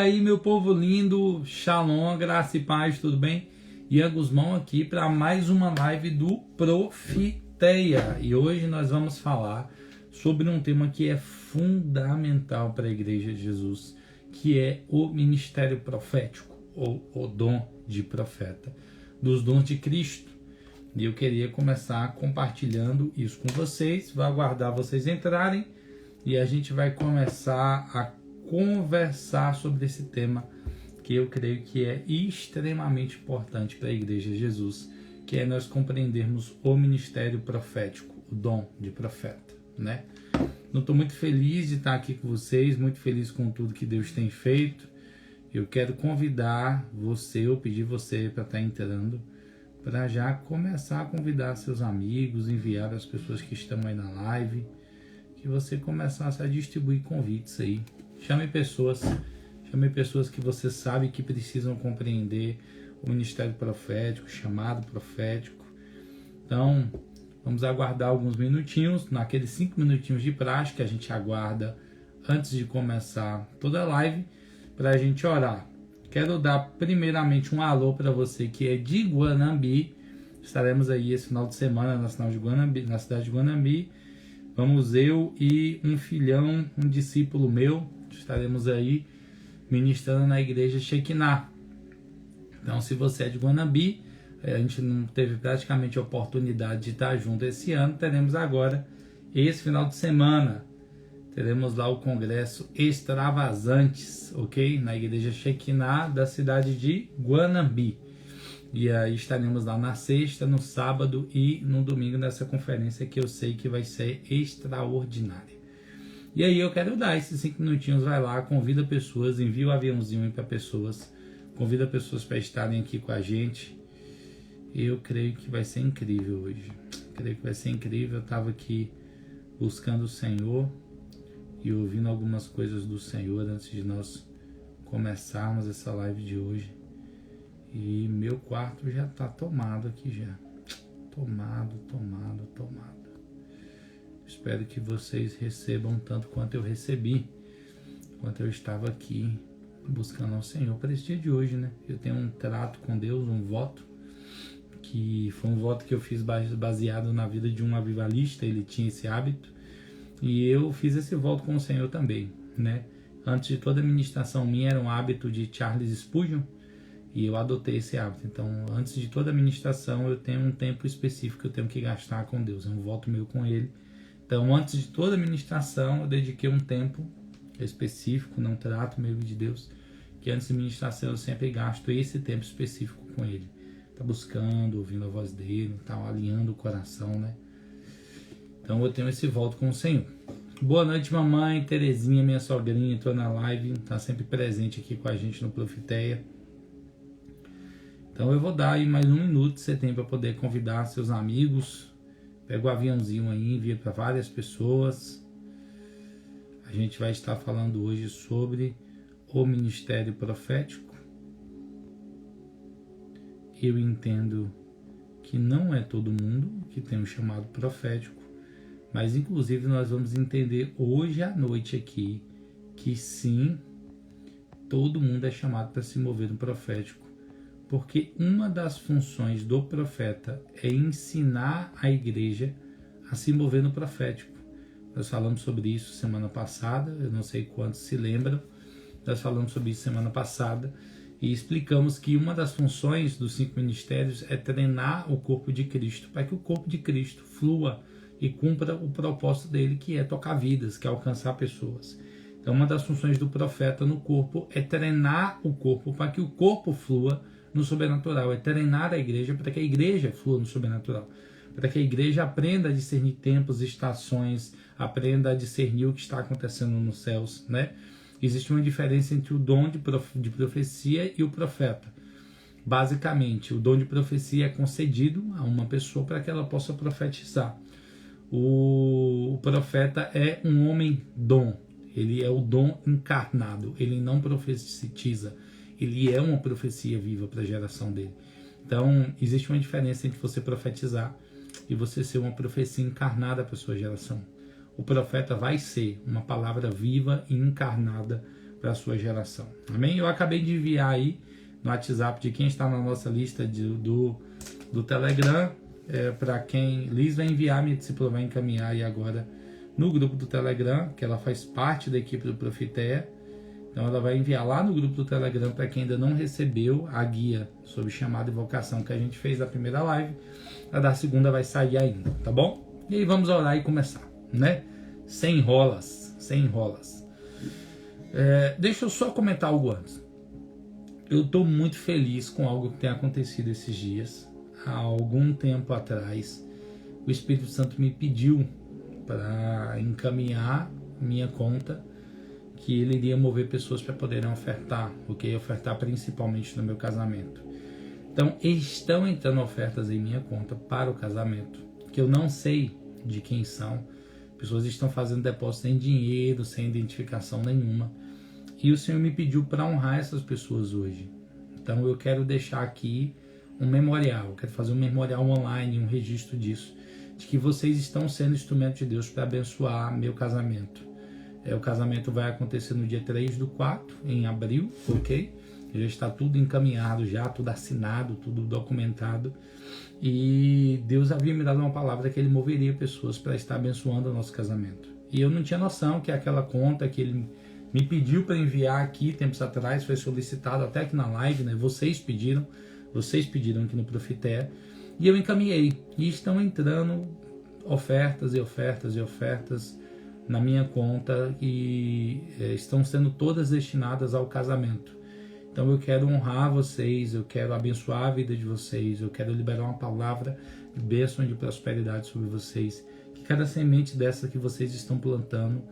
E aí, meu povo lindo, Shalom, graça e paz, tudo bem? Ian Guzmão aqui para mais uma live do Profiteia. E hoje nós vamos falar sobre um tema que é fundamental para a Igreja de Jesus, que é o ministério profético, ou o dom de profeta, dos dons de Cristo. E eu queria começar compartilhando isso com vocês, vou aguardar vocês entrarem e a gente vai começar a conversar sobre esse tema que eu creio que é extremamente importante para a Igreja de Jesus, que é nós compreendermos o ministério profético, o dom de profeta, né? Eu estou muito feliz de estar aqui com vocês, muito feliz com tudo que Deus tem feito. Eu quero convidar você, ou pedir você para estar entrando, para já começar a convidar seus amigos, enviar as pessoas que estão aí na live, que você começasse a distribuir convites aí. Chame pessoas que você sabe que precisam compreender o ministério profético, chamado profético. Então, vamos aguardar alguns minutinhos, naqueles 5 minutinhos de praxe que a gente aguarda antes de começar toda a live, para a gente orar. Quero dar primeiramente um alô para você que é de Guanambi. Estaremos aí esse final de semana na cidade de Guanambi. Vamos eu e um filhão, um discípulo meu, estaremos aí ministrando na igreja Shekinah. Então, se você é de Guanambi, a gente não teve praticamente a oportunidade de estar junto esse ano, teremos agora, esse final de semana, teremos lá o congresso Extravasantes, ok? Na igreja Shekinah da cidade de Guanambi. E aí estaremos lá na sexta, no sábado e no domingo nessa conferência que eu sei que vai ser extraordinária. E aí eu quero dar esses 5 minutinhos, vai lá, convida pessoas, envia o aviãozinho aí para pessoas, convida pessoas para estarem aqui com a gente. Eu creio que vai ser incrível hoje. Creio que vai ser incrível. Eu estava aqui buscando o Senhor e ouvindo algumas coisas do Senhor antes de nós começarmos essa live de hoje. E meu quarto já está tomado aqui já. Tomado. Espero que vocês recebam tanto quanto eu recebi, quanto eu estava aqui buscando ao Senhor para esse dia de hoje, né? Eu tenho um trato com Deus, um voto, que foi um voto que eu fiz baseado na vida de um avivalista, ele tinha esse hábito, e eu fiz esse voto com o Senhor também, né? Antes de toda a ministração minha era um hábito de Charles Spurgeon, e eu adotei esse hábito. Então, antes de toda a ministração, eu tenho um tempo específico que eu tenho que gastar com Deus, é um voto meu com Ele. Então, antes de toda a ministração, eu dediquei um tempo específico, não trato mesmo de Deus, que antes da ministração eu sempre gasto esse tempo específico com Ele. Tá buscando, ouvindo a voz dEle, tá alinhando o coração, né? Então, eu tenho esse voto com o Senhor. Boa noite, mamãe, Terezinha, minha sogrinha, entrou na live, tá sempre presente aqui com a gente no Profiteia. Então, eu vou dar aí mais 1 minuto que você tem para poder convidar seus amigos. Pega o aviãozinho aí, envia para várias pessoas. A gente vai estar falando hoje sobre o ministério profético. Eu entendo que não é todo mundo que tem um chamado profético, mas inclusive nós vamos entender hoje à noite aqui que sim, todo mundo é chamado para se mover no profético. Porque uma das funções do profeta é ensinar a igreja a se mover no profético. Nós falamos sobre isso semana passada, eu não sei quantos se lembram, nós falamos sobre isso semana passada e explicamos que uma das funções dos 5 ministérios é treinar o corpo de Cristo, para que o corpo de Cristo flua e cumpra o propósito dele, que é tocar vidas, que é alcançar pessoas. Então, uma das funções do profeta no corpo é treinar o corpo para que o corpo flua no sobrenatural, é treinar a igreja para que a igreja flua no sobrenatural, para que a igreja aprenda a discernir tempos, estações, aprenda a discernir o que está acontecendo nos céus, né? Existe uma diferença entre o dom de profecia e o profeta. Basicamente, o dom de profecia é concedido a uma pessoa para que ela possa profetizar. O profeta é um homem dom, ele é o dom encarnado, ele não profetiza. Ele é uma profecia viva para a geração dele. Então, existe uma diferença entre você profetizar e você ser uma profecia encarnada para a sua geração. O profeta vai ser uma palavra viva e encarnada para a sua geração. Amém? Eu acabei de enviar aí no WhatsApp de quem está na nossa lista do Telegram, para quem Liz vai enviar, minha discípula vai encaminhar aí agora no grupo do Telegram, que ela faz parte da equipe do Profeteia. Então ela vai enviar lá no grupo do Telegram para quem ainda não recebeu a guia sobre chamada e vocação que a gente fez na primeira live. A da segunda vai sair ainda, tá bom? E aí vamos orar e começar, né? Sem enrolas, sem enrolas. Deixa eu só comentar algo antes. Eu estou muito feliz com algo que tem acontecido esses dias. Há algum tempo atrás, o Espírito Santo me pediu para encaminhar minha conta, que ele iria mover pessoas para poderem ofertar, ok? Ofertar principalmente no meu casamento. Então, estão entrando ofertas em minha conta para o casamento, que eu não sei de quem são. Pessoas estão fazendo depósito em dinheiro, sem identificação nenhuma. E o Senhor me pediu para honrar essas pessoas hoje. Então, eu quero deixar aqui um memorial. Eu quero fazer um memorial online, um registro disso, de que vocês estão sendo instrumento de Deus para abençoar meu casamento. O casamento vai acontecer no dia 3/4, em abril, ok? Já está tudo encaminhado, já tudo assinado, tudo documentado. E Deus havia me dado uma palavra que Ele moveria pessoas para estar abençoando o nosso casamento. E eu não tinha noção que aquela conta que Ele me pediu para enviar aqui tempos atrás, foi solicitado até aqui na live, né? Vocês pediram aqui no Profeteia. E eu encaminhei. E estão entrando ofertas e ofertas e ofertas na minha conta e estão sendo todas destinadas ao casamento. Então eu quero honrar vocês, eu quero abençoar a vida de vocês, eu quero liberar uma palavra de bênção e de prosperidade sobre vocês. Que cada semente dessa que vocês estão plantando,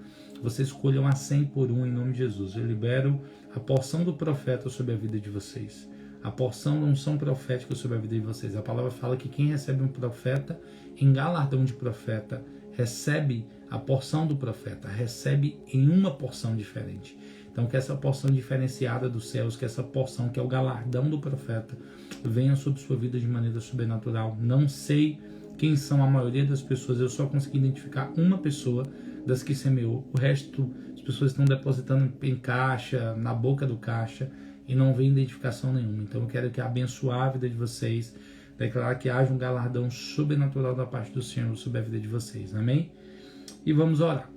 vocês colham a 100 por 1 em nome de Jesus. Eu libero a porção do profeta sobre a vida de vocês. A porção da unção profética sobre a vida de vocês. A palavra fala que quem recebe um profeta, em galardão de profeta, recebe a porção do profeta, recebe em uma porção diferente. Então que essa porção diferenciada dos céus, que essa porção que é o galardão do profeta, venha sobre sua vida de maneira sobrenatural. Não sei quem são a maioria das pessoas, eu só consegui identificar uma pessoa das que semeou. O resto, as pessoas estão depositando em caixa, na boca do caixa, e não vem identificação nenhuma. Então eu quero que abençoar a vida de vocês, declarar que haja um galardão sobrenatural da parte do Senhor sobre a vida de vocês. Amém? E vamos orar.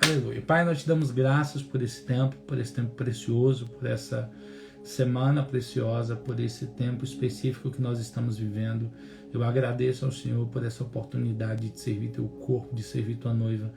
Aleluia. Pai, nós te damos graças por esse tempo precioso, por essa semana preciosa, por esse tempo específico que nós estamos vivendo. Eu agradeço ao Senhor por essa oportunidade de servir teu corpo, de servir tua noiva,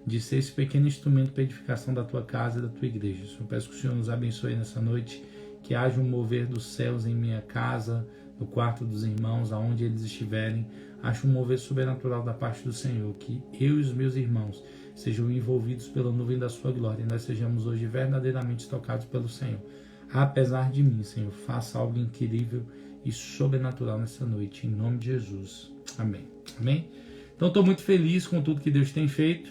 de ser esse pequeno instrumento para a edificação da tua casa e da tua igreja. Eu peço que o Senhor nos abençoe nessa noite, que haja um mover dos céus em minha casa, no quarto dos irmãos, aonde eles estiverem. Haja um mover sobrenatural da parte do Senhor, que eu e os meus irmãos sejam envolvidos pela nuvem da sua glória e nós sejamos hoje verdadeiramente tocados pelo Senhor. Apesar de mim, Senhor, faça algo incrível e sobrenatural nessa noite, em nome de Jesus. Amém. Amém? Então estou muito feliz com tudo que Deus tem feito.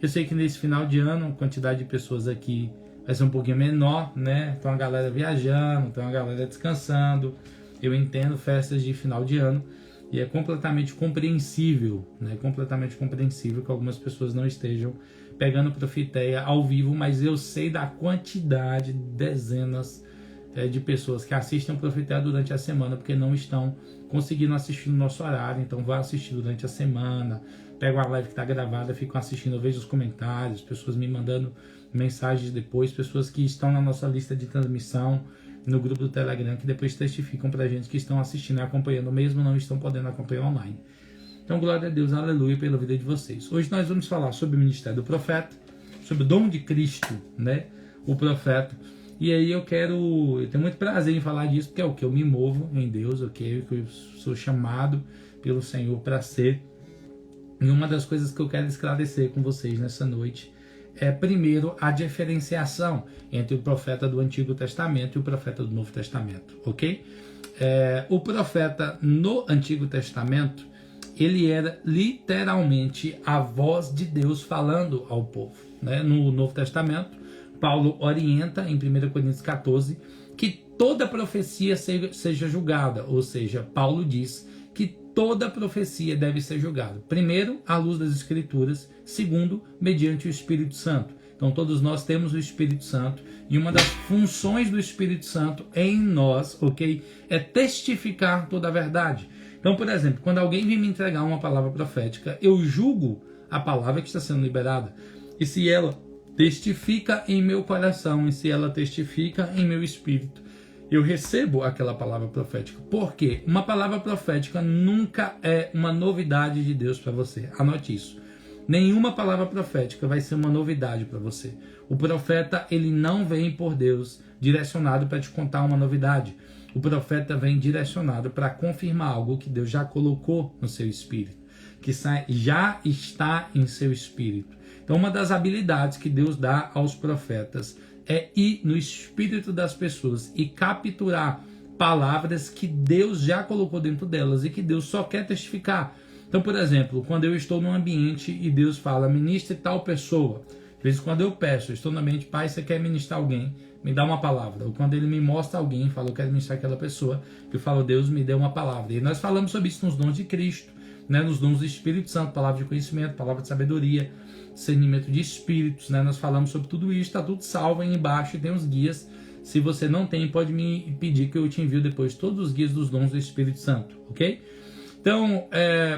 Eu sei que nesse final de ano a quantidade de pessoas aqui vai ser um pouquinho menor, né? Tem uma galera viajando, tem uma galera descansando. Eu entendo festas de final de ano e é completamente compreensível, né? Completamente compreensível que algumas pessoas não estejam pegando Profeteia ao vivo, mas eu sei da quantidade, dezenas de pessoas que assistem Profeteia durante a semana porque não estão conseguindo assistir no nosso horário. Então vá assistir durante a semana, pega uma live que está gravada, ficam assistindo, eu vejo os comentários, pessoas me mandando mensagens depois, pessoas que estão na nossa lista de transmissão no grupo do Telegram, que depois testificam pra gente que estão assistindo e acompanhando, mesmo não estão podendo acompanhar online. Então glória a Deus, aleluia, pela vida de vocês. Hoje nós vamos falar sobre o ministério do profeta, sobre o dom de Cristo, né, o profeta. E aí eu tenho muito prazer em falar disso, porque é o que eu me movo em Deus, ok? Que eu sou chamado pelo Senhor para ser. E uma das coisas que eu quero esclarecer com vocês nessa noite é, primeiro, a diferenciação entre o profeta do Antigo Testamento e o profeta do Novo Testamento, ok? O profeta no Antigo Testamento, ele era literalmente a voz de Deus falando ao povo, né? No Novo Testamento, Paulo orienta em 1 Coríntios 14 que toda profecia seja julgada, ou seja, Paulo diz que toda profecia deve ser julgada. Primeiro, à luz das Escrituras. Segundo, mediante o Espírito Santo. Então todos nós temos o Espírito Santo e uma das funções do Espírito Santo em nós, ok, é testificar toda a verdade. Então, por exemplo, quando alguém vem me entregar uma palavra profética, eu julgo a palavra que está sendo liberada. E se ela testifica em meu coração, e se ela testifica em meu espírito, eu recebo aquela palavra profética. Por quê? Uma palavra profética nunca é uma novidade de Deus para você. Anote isso. Nenhuma palavra profética vai ser uma novidade para você. O profeta, ele não vem por Deus direcionado para te contar uma novidade. O profeta vem direcionado para confirmar algo que Deus já colocou no seu espírito, que já está em seu espírito. Então, uma das habilidades que Deus dá aos profetas é ir no espírito das pessoas e capturar palavras que Deus já colocou dentro delas e que Deus só quer testificar. Então, por exemplo, quando eu estou num ambiente e Deus fala, ministre tal pessoa, às vezes quando eu peço, eu estou no ambiente, pai, você quer ministrar alguém, me dá uma palavra. Ou quando ele me mostra alguém, fala, eu quero ministrar aquela pessoa, eu falo, Deus me deu uma palavra. E nós falamos sobre isso nos dons de Cristo, né? Nos dons do Espírito Santo, palavra de conhecimento, palavra de sabedoria, discernimento de espíritos, né? Nós falamos sobre tudo isso, está tudo salvo aí embaixo e tem os guias. Se você não tem, pode me pedir que eu te envio depois todos os guias dos dons do Espírito Santo, ok? Então,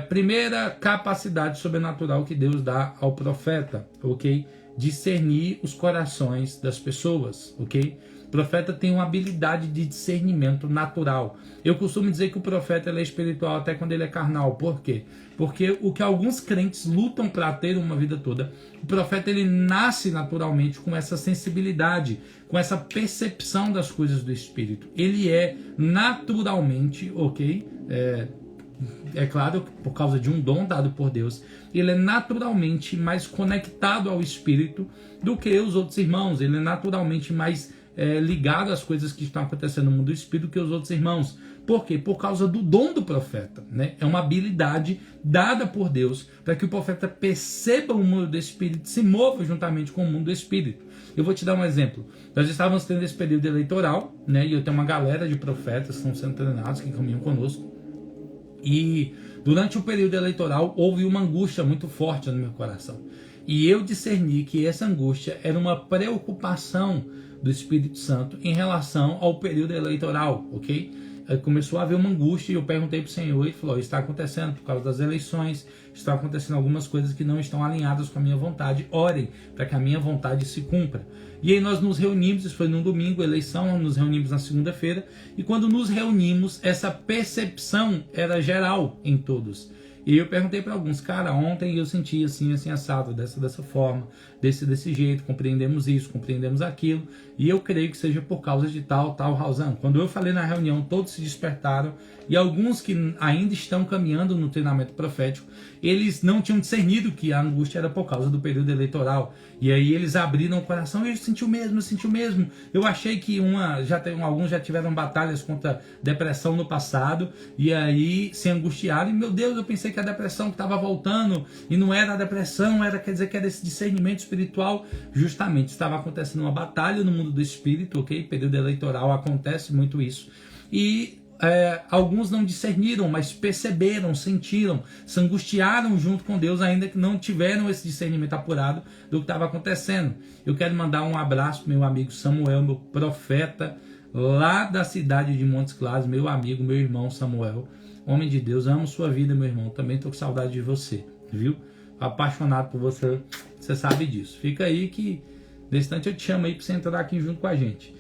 primeira capacidade sobrenatural que Deus dá ao profeta, ok? Discernir os corações das pessoas, ok? O profeta tem uma habilidade de discernimento natural. Eu costumo dizer que o profeta ele é espiritual até quando ele é carnal. Por quê? Porque o que alguns crentes lutam para ter uma vida toda, o profeta ele nasce naturalmente com essa sensibilidade, com essa percepção das coisas do Espírito. Ele é naturalmente, ok? É claro, por causa de um dom dado por Deus, ele é naturalmente mais conectado ao Espírito do que os outros irmãos. Ele é naturalmente mais ligado às coisas que estão acontecendo no mundo do Espírito do que os outros irmãos. Por quê? Por causa do dom do profeta, né? É uma habilidade dada por Deus para que o profeta perceba o mundo do Espírito, se mova juntamente com o mundo do Espírito. Eu vou te dar um exemplo. Nós estávamos tendo esse período eleitoral, né? E eu tenho uma galera de profetas que estão sendo treinados, que caminham conosco. E durante o período eleitoral houve uma angústia muito forte no meu coração. E eu discerni que essa angústia era uma preocupação do Espírito Santo em relação ao período eleitoral, ok? Começou a haver uma angústia e eu perguntei para o Senhor e ele falou, está acontecendo por causa das eleições, está acontecendo algumas coisas que não estão alinhadas com a minha vontade, orem para que a minha vontade se cumpra. E aí nós nos reunimos, isso foi num domingo, eleição, nos reunimos na segunda-feira, e quando nos reunimos, essa percepção era geral em todos. E eu perguntei para alguns, cara, ontem eu senti assim, assado, dessa forma, desse jeito, compreendemos isso, compreendemos aquilo, e eu creio que seja por causa de tal razão. Quando eu falei na reunião, todos se despertaram, e alguns que ainda estão caminhando no treinamento profético, eles não tinham discernido que a angústia era por causa do período eleitoral. E aí eles abriram o coração e eu senti o mesmo. Eu achei que alguns já tiveram batalhas contra depressão no passado, e aí se angustiaram, e meu Deus, eu pensei que a depressão que estava voltando, e não era a depressão, quer dizer que era esse discernimento espiritual. Justamente estava acontecendo uma batalha no mundo do espírito, ok? Período eleitoral acontece muito isso. E alguns não discerniram, mas perceberam, sentiram, se angustiaram junto com Deus, ainda que não tiveram esse discernimento apurado do que estava acontecendo. Eu quero mandar um abraço para meu amigo Samuel, meu profeta, lá da cidade de Montes Claros, meu amigo, meu irmão Samuel, homem de Deus, amo sua vida, meu irmão, também estou com saudade de você, viu? Apaixonado por você, você sabe disso. Fica aí que, nesse instante, eu te chamo aí para você entrar aqui junto com a gente.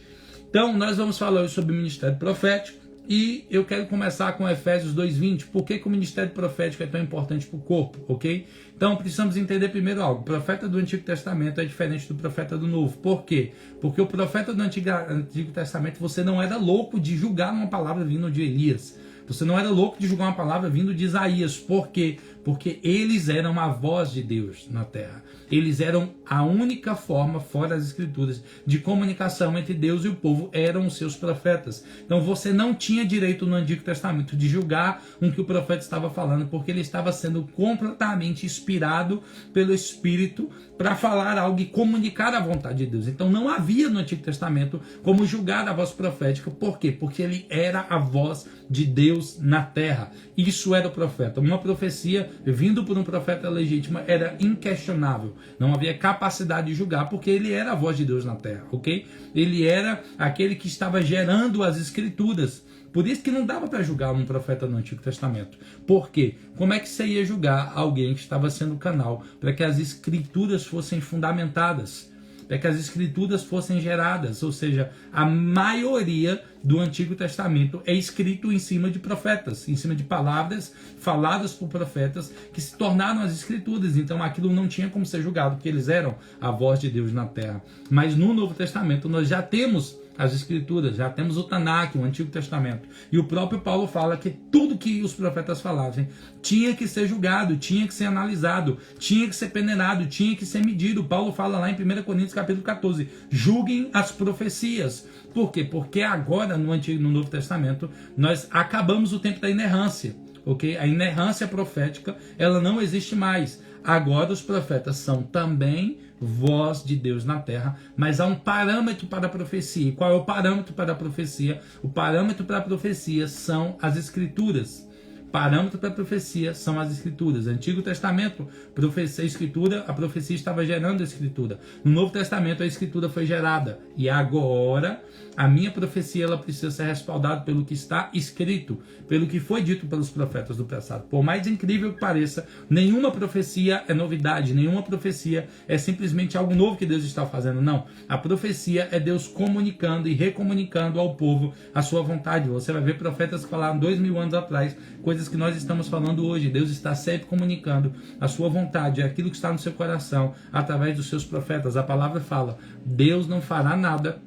Então, nós vamos falar hoje sobre o ministério profético, e eu quero começar com Efésios 2:20. Por que o ministério profético é tão importante para o corpo, ok? Então precisamos entender primeiro algo. O profeta do Antigo Testamento é diferente do profeta do Novo. Por quê? Porque o profeta do Antigo Testamento, você não era louco de julgar uma palavra vindo de Elias. Você não era louco de julgar uma palavra vindo de Isaías. Por quê? Porque eles eram a voz de Deus na terra. Eles eram a única forma, fora das escrituras, de comunicação entre Deus e o povo, eram os seus profetas. Então você não tinha direito no Antigo Testamento de julgar o que o profeta estava falando, porque ele estava sendo completamente inspirado pelo Espírito para falar algo e comunicar a vontade de Deus. Então não havia no Antigo Testamento como julgar a voz profética. Por quê? Porque ele era a voz de Deus Deus na terra. Isso era o profeta. Uma profecia vindo por um profeta legítimo era inquestionável. Não havia capacidade de julgar, porque ele era a voz de Deus na terra, ok? Ele era aquele que estava gerando as escrituras. Por isso que não dava para julgar um profeta no Antigo Testamento. Por quê? Como é que você ia julgar alguém que estava sendo canal para que as escrituras fossem fundamentadas? Para que as escrituras fossem geradas? Ou seja, a maioria do Antigo Testamento é escrito em cima de profetas, em cima de palavras faladas por profetas que se tornaram as escrituras. Então aquilo não tinha como ser julgado, porque eles eram a voz de Deus na terra. Mas no Novo Testamento nós já temos as escrituras, já temos o Tanakh, o Antigo Testamento. E o próprio Paulo fala que tudo que os profetas falassem tinha que ser julgado, tinha que ser analisado, tinha que ser peneirado, tinha que ser medido. Paulo fala lá em 1 Coríntios capítulo 14, julguem as profecias. Por quê? Porque agora no Novo Testamento nós acabamos o tempo da inerrância. Okay? A inerrância profética ela não existe mais. Agora os profetas são também voz de Deus na terra, mas há um parâmetro para a profecia. E qual é o parâmetro para a profecia? O parâmetro para a profecia são as escrituras. Parâmetro para a profecia são as escrituras. Antigo Testamento, profecia, escritura, a profecia estava gerando a escritura. No Novo Testamento, a escritura foi gerada. E agora, a minha profecia ela precisa ser respaldada pelo que está escrito, pelo que foi dito pelos profetas do passado. Por mais incrível que pareça, nenhuma profecia é novidade, nenhuma profecia é simplesmente algo novo que Deus está fazendo. Não. A profecia é Deus comunicando e recomunicando ao povo a sua vontade. Você vai ver profetas que falaram 2000 anos atrás, coisas que nós estamos falando hoje. Deus está sempre comunicando a sua vontade, aquilo que está no seu coração, através dos seus profetas. A palavra fala, Deus não fará nada,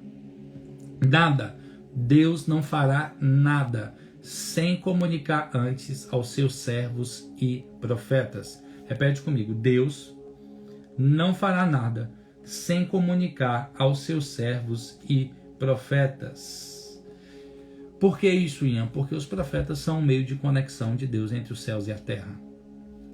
Deus não fará nada sem comunicar antes aos seus servos e profetas. Repete comigo, Deus não fará nada sem comunicar aos seus servos e profetas. Por que isso, Ian? Porque os profetas são o meio de conexão de Deus entre os céus e a terra.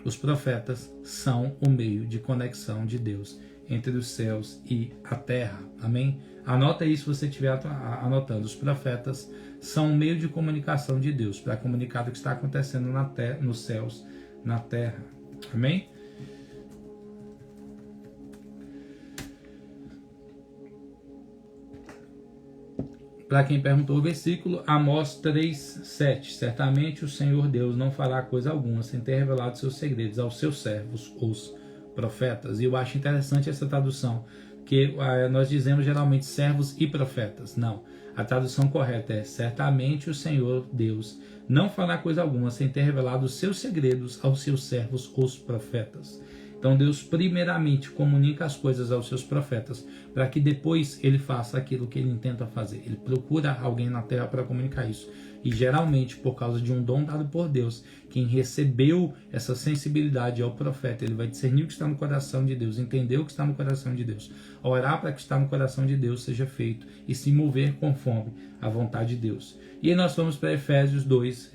Os profetas são o meio de conexão de Deus entre os céus e a terra. Amém? Anota isso se você estiver anotando. Os profetas são o meio de comunicação de Deus para comunicar o que está acontecendo na terra, nos céus, na terra. Amém? Para quem perguntou o versículo, Amós 3:7. Certamente o Senhor Deus não fará coisa alguma sem ter revelado seus segredos aos seus servos, os profetas. E eu acho interessante essa tradução, que nós dizemos geralmente servos e profetas. Não, a tradução correta é certamente o Senhor Deus não fará coisa alguma sem ter revelado os seus segredos aos seus servos, os profetas. Então Deus primeiramente comunica as coisas aos seus profetas, para que depois ele faça aquilo que ele intenta fazer. Ele procura alguém na terra para comunicar isso. E geralmente, por causa de um dom dado por Deus, quem recebeu essa sensibilidade é o profeta. Ele vai discernir o que está no coração de Deus, entender o que está no coração de Deus, orar para que está no coração de Deus seja feito e se mover conforme a vontade de Deus. E aí nós vamos para Efésios 2,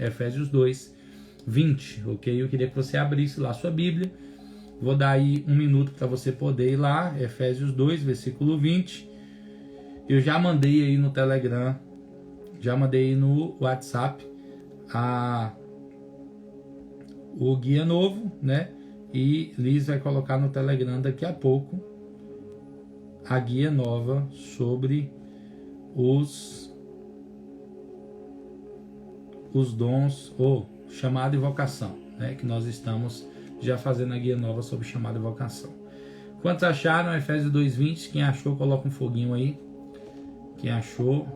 20, ok? Eu queria que você abrisse lá a sua Bíblia. Vou dar aí um minuto para você poder ir lá, Efésios 2, versículo 20. Eu já mandei aí no Telegram, já mandei aí no WhatsApp o guia novo, né? E Liz vai colocar no Telegram daqui a pouco a guia nova sobre os dons, ou chamado e vocação, né? Que nós estamos já fazendo a guia nova sobre chamada e vocação. Quantos acharam? Efésios 2:20. Quem achou, coloca um foguinho aí. Quem achou,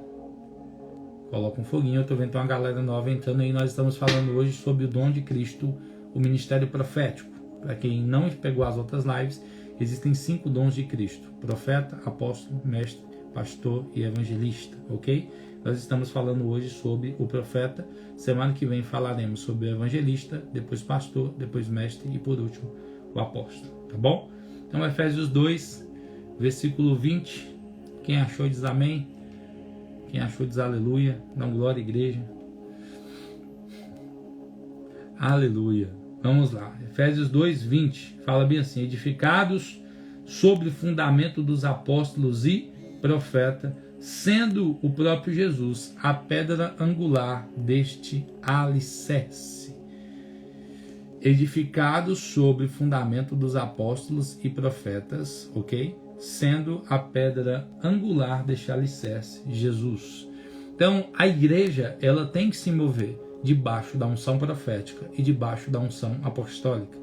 coloca um foguinho. Eu estou vendo uma galera nova entrando aí. Nós estamos falando hoje sobre o dom de Cristo, o ministério profético. Para quem não pegou as outras lives, existem 5 dons de Cristo: profeta, apóstolo, mestre, pastor e evangelista, ok? Nós estamos falando hoje sobre o profeta. Semana que vem falaremos sobre o evangelista, depois pastor, depois mestre e por último o apóstolo, tá bom? Então Efésios 2, versículo 20. Quem achou diz amém. Quem achou diz aleluia. Dá glória à igreja. Aleluia. Vamos lá. Efésios 2, 20. Fala bem assim: edificados sobre o fundamento dos apóstolos e profeta, sendo o próprio Jesus a pedra angular deste alicerce, edificado sobre o fundamento dos apóstolos e profetas, ok? Sendo a pedra angular deste alicerce, Jesus. Então, a igreja, ela tem que se mover debaixo da unção profética e debaixo da unção apostólica.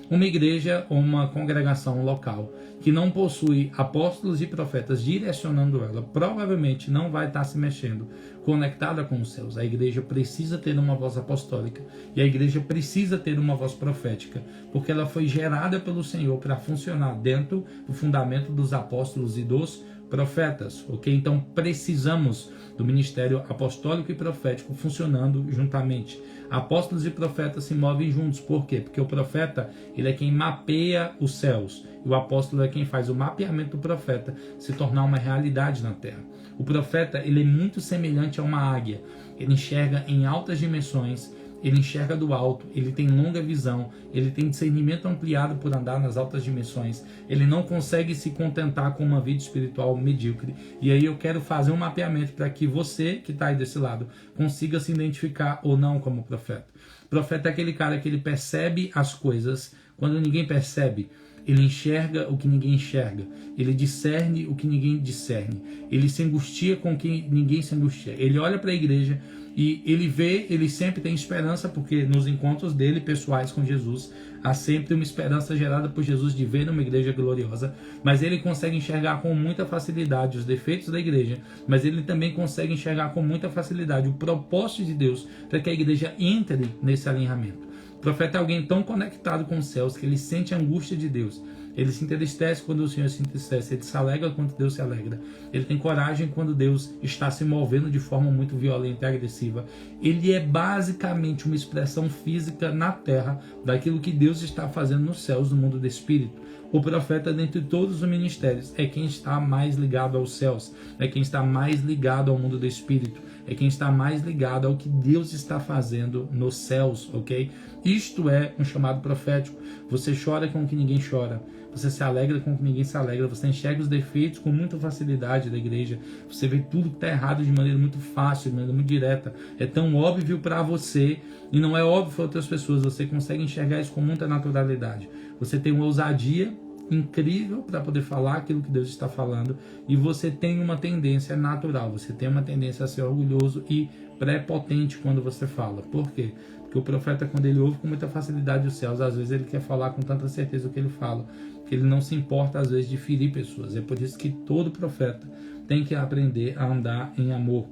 Uma igreja ou uma congregação local que não possui apóstolos e profetas direcionando ela, provavelmente não vai estar se mexendo, conectada com os céus. A igreja precisa ter uma voz apostólica e a igreja precisa ter uma voz profética, porque ela foi gerada pelo Senhor para funcionar dentro do fundamento dos apóstolos e dos profetas, ok? Então precisamos do ministério apostólico e profético funcionando juntamente. Apóstolos e profetas se movem juntos. Por quê? Porque o profeta, ele é quem mapeia os céus, e o apóstolo é quem faz o mapeamento do profeta se tornar uma realidade na terra. O profeta, ele é muito semelhante a uma águia. Ele enxerga em altas dimensões, ele enxerga do alto, ele tem longa visão, ele tem discernimento ampliado por andar nas altas dimensões, ele não consegue se contentar com uma vida espiritual medíocre. E aí eu quero fazer um mapeamento para que você, que está aí desse lado, consiga se identificar ou não como profeta. O profeta é aquele cara que ele percebe as coisas quando ninguém percebe. Ele enxerga o que ninguém enxerga. Ele discerne o que ninguém discerne. Ele se angustia com o que ninguém se angustia. Ele olha para a igreja e ele sempre tem esperança, porque nos encontros dele pessoais com Jesus, há sempre uma esperança gerada por Jesus de ver uma igreja gloriosa, mas ele consegue enxergar com muita facilidade os defeitos da igreja, mas ele também consegue enxergar com muita facilidade o propósito de Deus para que a igreja entre nesse alinhamento. O profeta é alguém tão conectado com os céus que ele sente a angústia de Deus. Ele se entristece quando o Senhor se entristece, ele se alegra quando Deus se alegra. Ele tem coragem quando Deus está se movendo de forma muito violenta e agressiva. Ele é basicamente uma expressão física na terra daquilo que Deus está fazendo nos céus, no mundo do Espírito. O profeta, dentre todos os ministérios, é quem está mais ligado aos céus, é quem está mais ligado ao mundo do Espírito, é quem está mais ligado ao que Deus está fazendo nos céus, ok? Isto é um chamado profético. Você chora com o que ninguém chora. Você se alegra com o que ninguém se alegra. Você enxerga os defeitos com muita facilidade da igreja. Você vê tudo que está errado de maneira muito fácil, de maneira muito direta. É tão óbvio para você e não é óbvio para outras pessoas. Você consegue enxergar isso com muita naturalidade. Você tem uma ousadia incrível para poder falar aquilo que Deus está falando, e você tem uma tendência natural, você tem uma tendência a ser orgulhoso e prepotente quando você fala. Por quê? Porque o profeta, quando ele ouve com muita facilidade os céus, às vezes ele quer falar com tanta certeza o que ele fala, que ele não se importa às vezes de ferir pessoas. É por isso que todo profeta tem que aprender a andar em amor.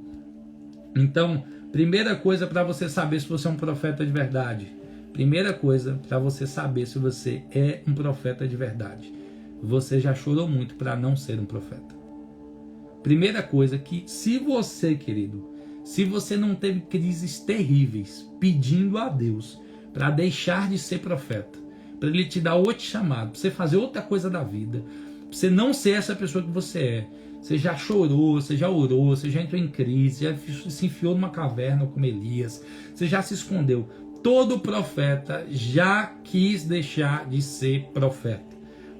Então, primeira coisa para você saber se você é um profeta de verdade, primeira coisa para você saber se você é um profeta de verdade, você já chorou muito para não ser um profeta. Primeira coisa que, se você, querido, se você não teve crises terríveis pedindo a Deus para deixar de ser profeta, para Ele te dar outro chamado, para você fazer outra coisa da vida, para você não ser essa pessoa que você é, você já chorou, você já orou, você já entrou em crise, já se enfiou numa caverna como Elias, você já se escondeu. Todo profeta já quis deixar de ser profeta.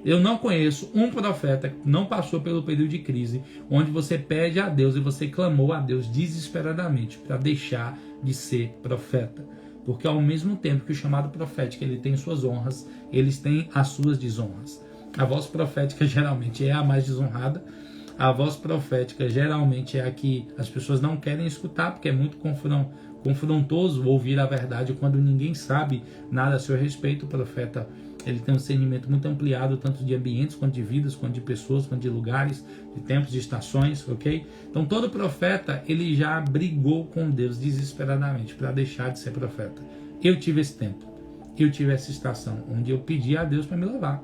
Eu não conheço um profeta que não passou pelo período de crise, onde você pede a Deus e você clamou a Deus desesperadamente para deixar de ser profeta. Porque ao mesmo tempo que o chamado profético ele tem suas honras, eles têm as suas desonras. A voz profética geralmente é a mais desonrada. A voz profética geralmente é a que as pessoas não querem escutar, porque é muito confrontoso ouvir a verdade quando ninguém sabe nada a seu respeito. O profeta ele tem um discernimento muito ampliado, tanto de ambientes, quanto de vidas, quanto de pessoas, quanto de lugares, de tempos, de estações, ok? Então todo profeta ele já brigou com Deus desesperadamente para deixar de ser profeta. Eu tive esse tempo, eu tive essa estação, onde eu pedi a Deus para me levar.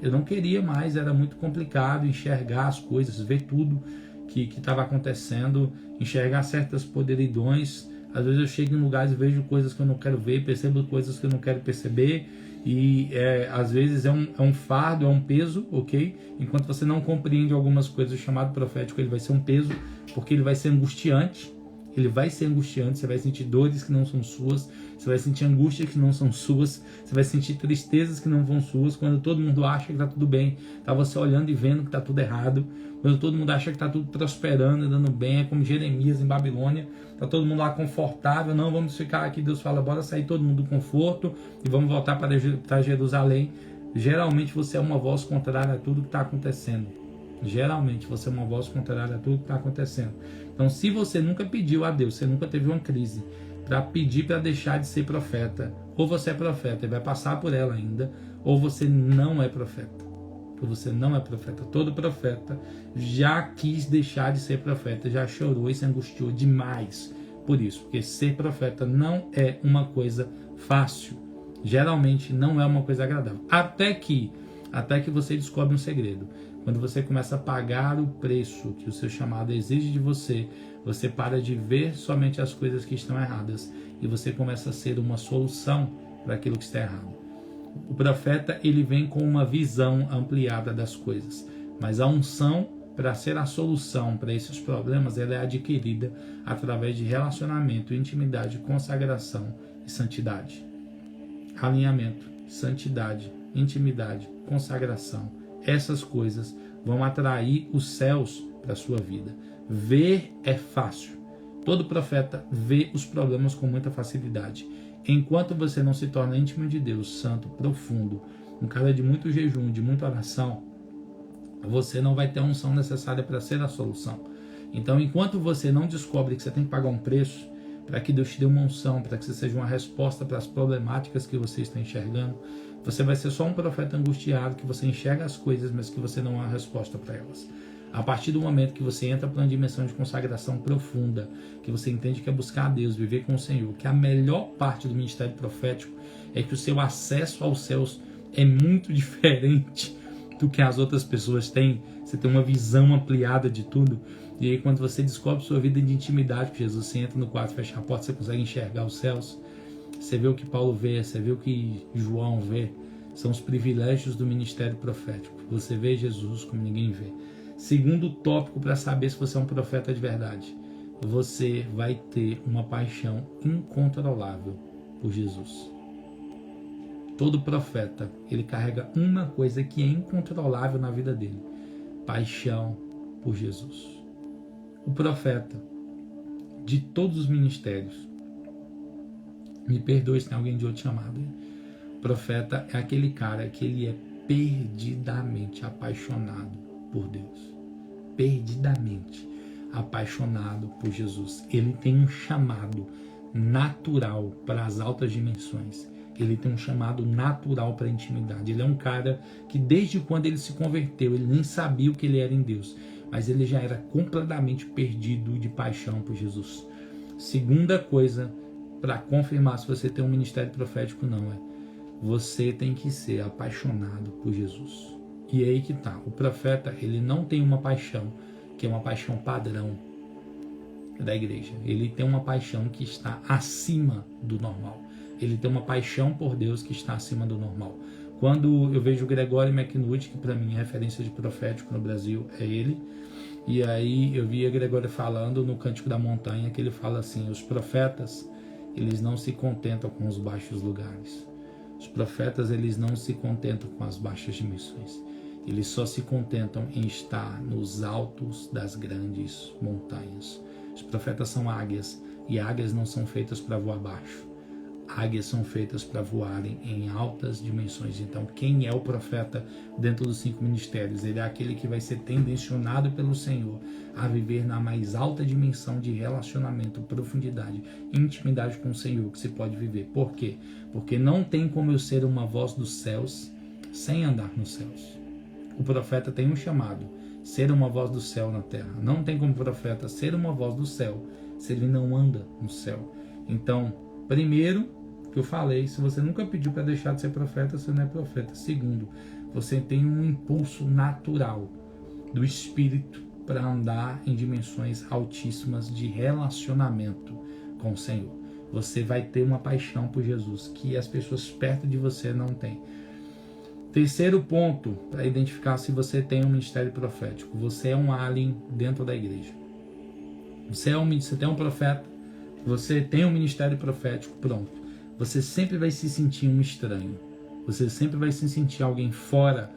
Eu não queria mais, era muito complicado enxergar as coisas, ver tudo que estava acontecendo, enxergar certas podridões. Às vezes eu chego em lugares e vejo coisas que eu não quero ver, percebo coisas que eu não quero perceber, e às vezes é um fardo, é um peso, ok? Enquanto você não compreende algumas coisas, o chamado profético ele vai ser um peso, porque ele vai ser angustiante, Ele vai ser angustiante, você vai sentir dores que não são suas, você vai sentir angústias que não são suas, você vai sentir tristezas que não vão suas, quando todo mundo acha que está tudo bem, tá você olhando e vendo que está tudo errado, quando todo mundo acha que está tudo prosperando, dando bem, é como Jeremias em Babilônia, tá todo mundo lá confortável, não, vamos ficar aqui, Deus fala, bora sair todo mundo do conforto e vamos voltar para Jerusalém. Geralmente você é uma voz contrária a tudo que está acontecendo. Geralmente você é uma voz contrária a tudo que está acontecendo. Então, se você nunca pediu a Deus, você nunca teve uma crise para pedir para deixar de ser profeta, ou você é profeta e vai passar por ela ainda, ou você não é profeta. Ou você não é profeta. Todo profeta já quis deixar de ser profeta, já chorou e se angustiou demais por isso, porque ser profeta não é uma coisa fácil. Geralmente não é uma coisa agradável. Até que você descobre um segredo. Quando você começa a pagar o preço que o seu chamado exige de você, você para de ver somente as coisas que estão erradas e você começa a ser uma solução para aquilo que está errado. O profeta, ele vem com uma visão ampliada das coisas, mas a unção para ser a solução para esses problemas, ela é adquirida através de relacionamento, intimidade, consagração e santidade. Alinhamento, santidade, intimidade, consagração. Essas coisas vão atrair os céus para a sua vida. Ver é fácil. Todo profeta vê os problemas com muita facilidade. Enquanto você não se torna íntimo de Deus, santo, profundo, um cara de muito jejum, de muita oração, você não vai ter a unção necessária para ser a solução. Então, enquanto você não descobre que você tem que pagar um preço para que Deus te dê uma unção, para que você seja uma resposta para as problemáticas que você está enxergando, você vai ser só um profeta angustiado, que você enxerga as coisas, mas que você não há resposta para elas. A partir do momento que você entra para uma dimensão de consagração profunda, que você entende que é buscar a Deus, viver com o Senhor, que a melhor parte do ministério profético é que o seu acesso aos céus é muito diferente do que as outras pessoas têm. Você tem uma visão ampliada de tudo. E aí, quando você descobre sua vida de intimidade com Jesus, você entra no quarto, fecha a porta, você consegue enxergar os céus. Você vê o que Paulo vê, você vê o que João vê. São os privilégios do ministério profético. Você vê Jesus como ninguém vê. Segundo tópico para saber se você é um profeta de verdade. Você vai ter uma paixão incontrolável por Jesus. Todo profeta, ele carrega uma coisa que é incontrolável na vida dele. Paixão por Jesus. O profeta de todos os ministérios, me perdoe se tem alguém de outro chamado, o profeta é aquele cara que ele é perdidamente apaixonado por Deus. Perdidamente apaixonado por Jesus. Ele tem um chamado natural para as altas dimensões. Ele tem um chamado natural para a intimidade. Ele é um cara que desde quando ele se converteu, ele nem sabia o que ele era em Deus, mas ele já era completamente perdido de paixão por Jesus. Segunda coisa para confirmar se você tem um ministério profético, não é. Você tem que ser apaixonado por Jesus. E é aí que tá. O profeta, ele não tem uma paixão que é uma paixão padrão da igreja. Ele tem uma paixão que está acima do normal. Ele tem uma paixão por Deus que está acima do normal. Quando eu vejo o Gregório McNulty, que para mim é referência de profético no Brasil, é ele. E aí eu via Gregório falando no Cântico da Montanha, que ele fala assim, os profetas, eles não se contentam com os baixos lugares. Os profetas, eles não se contentam com as baixas dimensões. Eles só se contentam em estar nos altos das grandes montanhas. Os profetas são águias, e águias não são feitas para voar baixo. Águias são feitas para voarem em altas dimensões. Então, quem é o profeta dentro dos 5 ministérios? Ele é aquele que vai ser tendencionado pelo Senhor a viver na mais alta dimensão de relacionamento, profundidade, intimidade com o Senhor que se pode viver. Por quê? Porque não tem como eu ser uma voz dos céus sem andar nos céus. O profeta tem um chamado, ser uma voz do céu na terra. Não tem como o profeta ser uma voz do céu se ele não anda no céu. Então, primeiro, que eu falei, se você nunca pediu para deixar de ser profeta, você não é profeta. Segundo, você tem um impulso natural do Espírito para andar em dimensões altíssimas de relacionamento com o Senhor. Você vai ter uma paixão por Jesus que as pessoas perto de você não têm. Terceiro ponto para identificar se você tem um ministério profético. Você é um alien dentro da igreja. Você tem um profeta, você tem um ministério profético, pronto. Você sempre vai se sentir um estranho. Você sempre vai se sentir alguém fora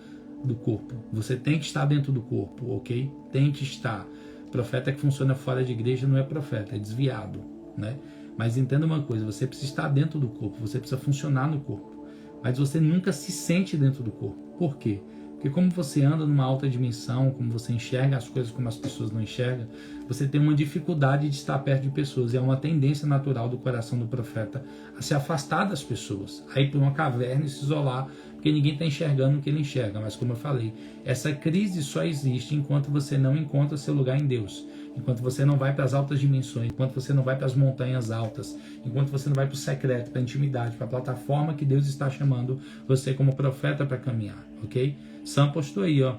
do corpo. Você tem que estar dentro do corpo, ok? Tem que estar. Profeta que funciona fora de igreja não é profeta, é desviado, né? Mas entenda uma coisa, você precisa estar dentro do corpo, você precisa funcionar no corpo. Mas você nunca se sente dentro do corpo. Por quê? Porque como você anda numa alta dimensão, como você enxerga as coisas como as pessoas não enxergam, você tem uma dificuldade de estar perto de pessoas. E é uma tendência natural do coração do profeta a se afastar das pessoas, a ir para uma caverna e se isolar, porque ninguém está enxergando o que ele enxerga. Mas como eu falei, essa crise só existe enquanto você não encontra seu lugar em Deus. Enquanto você não vai para as altas dimensões, enquanto você não vai para as montanhas altas, enquanto você não vai para o secreto, para a intimidade, para a plataforma que Deus está chamando você como profeta para caminhar, ok? Sam postou aí, ó.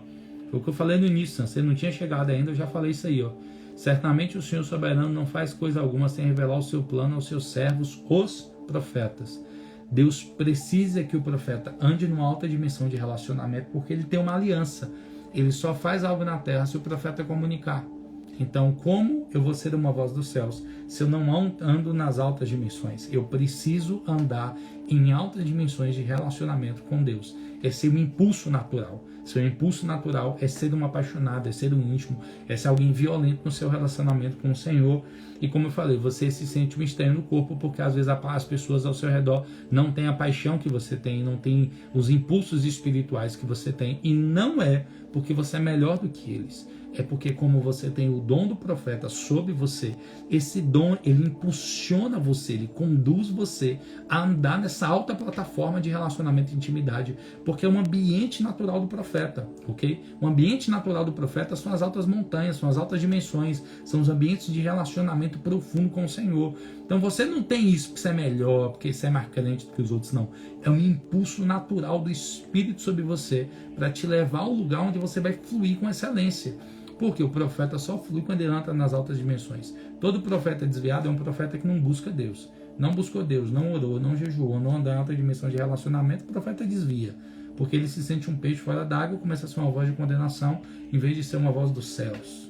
Foi o que eu falei no início, Sam. Você não tinha chegado ainda, eu já falei isso aí, ó. Certamente o Senhor soberano não faz coisa alguma sem revelar o seu plano aos seus servos, os profetas. Deus precisa que o profeta ande numa alta dimensão de relacionamento, porque ele tem uma aliança. Ele só faz algo na terra se o profeta comunicar. Então, como eu vou ser uma voz dos céus se eu não ando nas altas dimensões? Eu preciso andar em altas dimensões de relacionamento com Deus. É ser um impulso natural. Seu impulso natural é ser um apaixonado, é ser um íntimo, é ser alguém violento no seu relacionamento com o Senhor. E como eu falei, você se sente um estranho no corpo porque às vezes as pessoas ao seu redor não têm a paixão que você tem, não têm os impulsos espirituais que você tem. E não é porque você é melhor do que eles. É porque como você tem o dom do profeta sobre você, esse dom ele impulsiona você, ele conduz você a andar nessa alta plataforma de relacionamento e intimidade, porque é um ambiente natural do profeta, ok? O ambiente natural do profeta são as altas montanhas, são as altas dimensões, são os ambientes de relacionamento profundo com o Senhor. Então você não tem isso porque você é melhor, porque você é mais crente do que os outros, não. É um impulso natural do Espírito sobre você para te levar ao lugar onde você vai fluir com excelência. Porque o profeta só flui quando ele entra nas altas dimensões. Todo profeta desviado é um profeta que não busca Deus. Não buscou Deus, não orou, não jejuou, não anda em alta dimensão de relacionamento, o profeta desvia. Porque ele se sente um peixe fora d'água e começa a ser uma voz de condenação em vez de ser uma voz dos céus.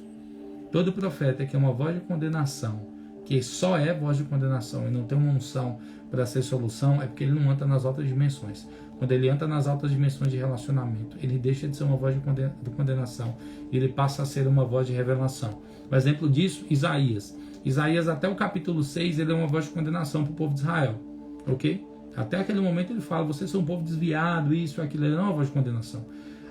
Todo profeta que é uma voz de condenação, que só é voz de condenação e não tem uma unção para ser solução, é porque ele não entra nas altas dimensões. Quando ele entra nas altas dimensões de relacionamento, ele deixa de ser uma voz de condenação e ele passa a ser uma voz de revelação. O exemplo disso, Isaías. Isaías, até o capítulo 6, ele é uma voz de condenação para o povo de Israel. Ok? Até aquele momento ele fala, vocês são um povo desviado, isso, aquilo, ele não é uma voz de condenação.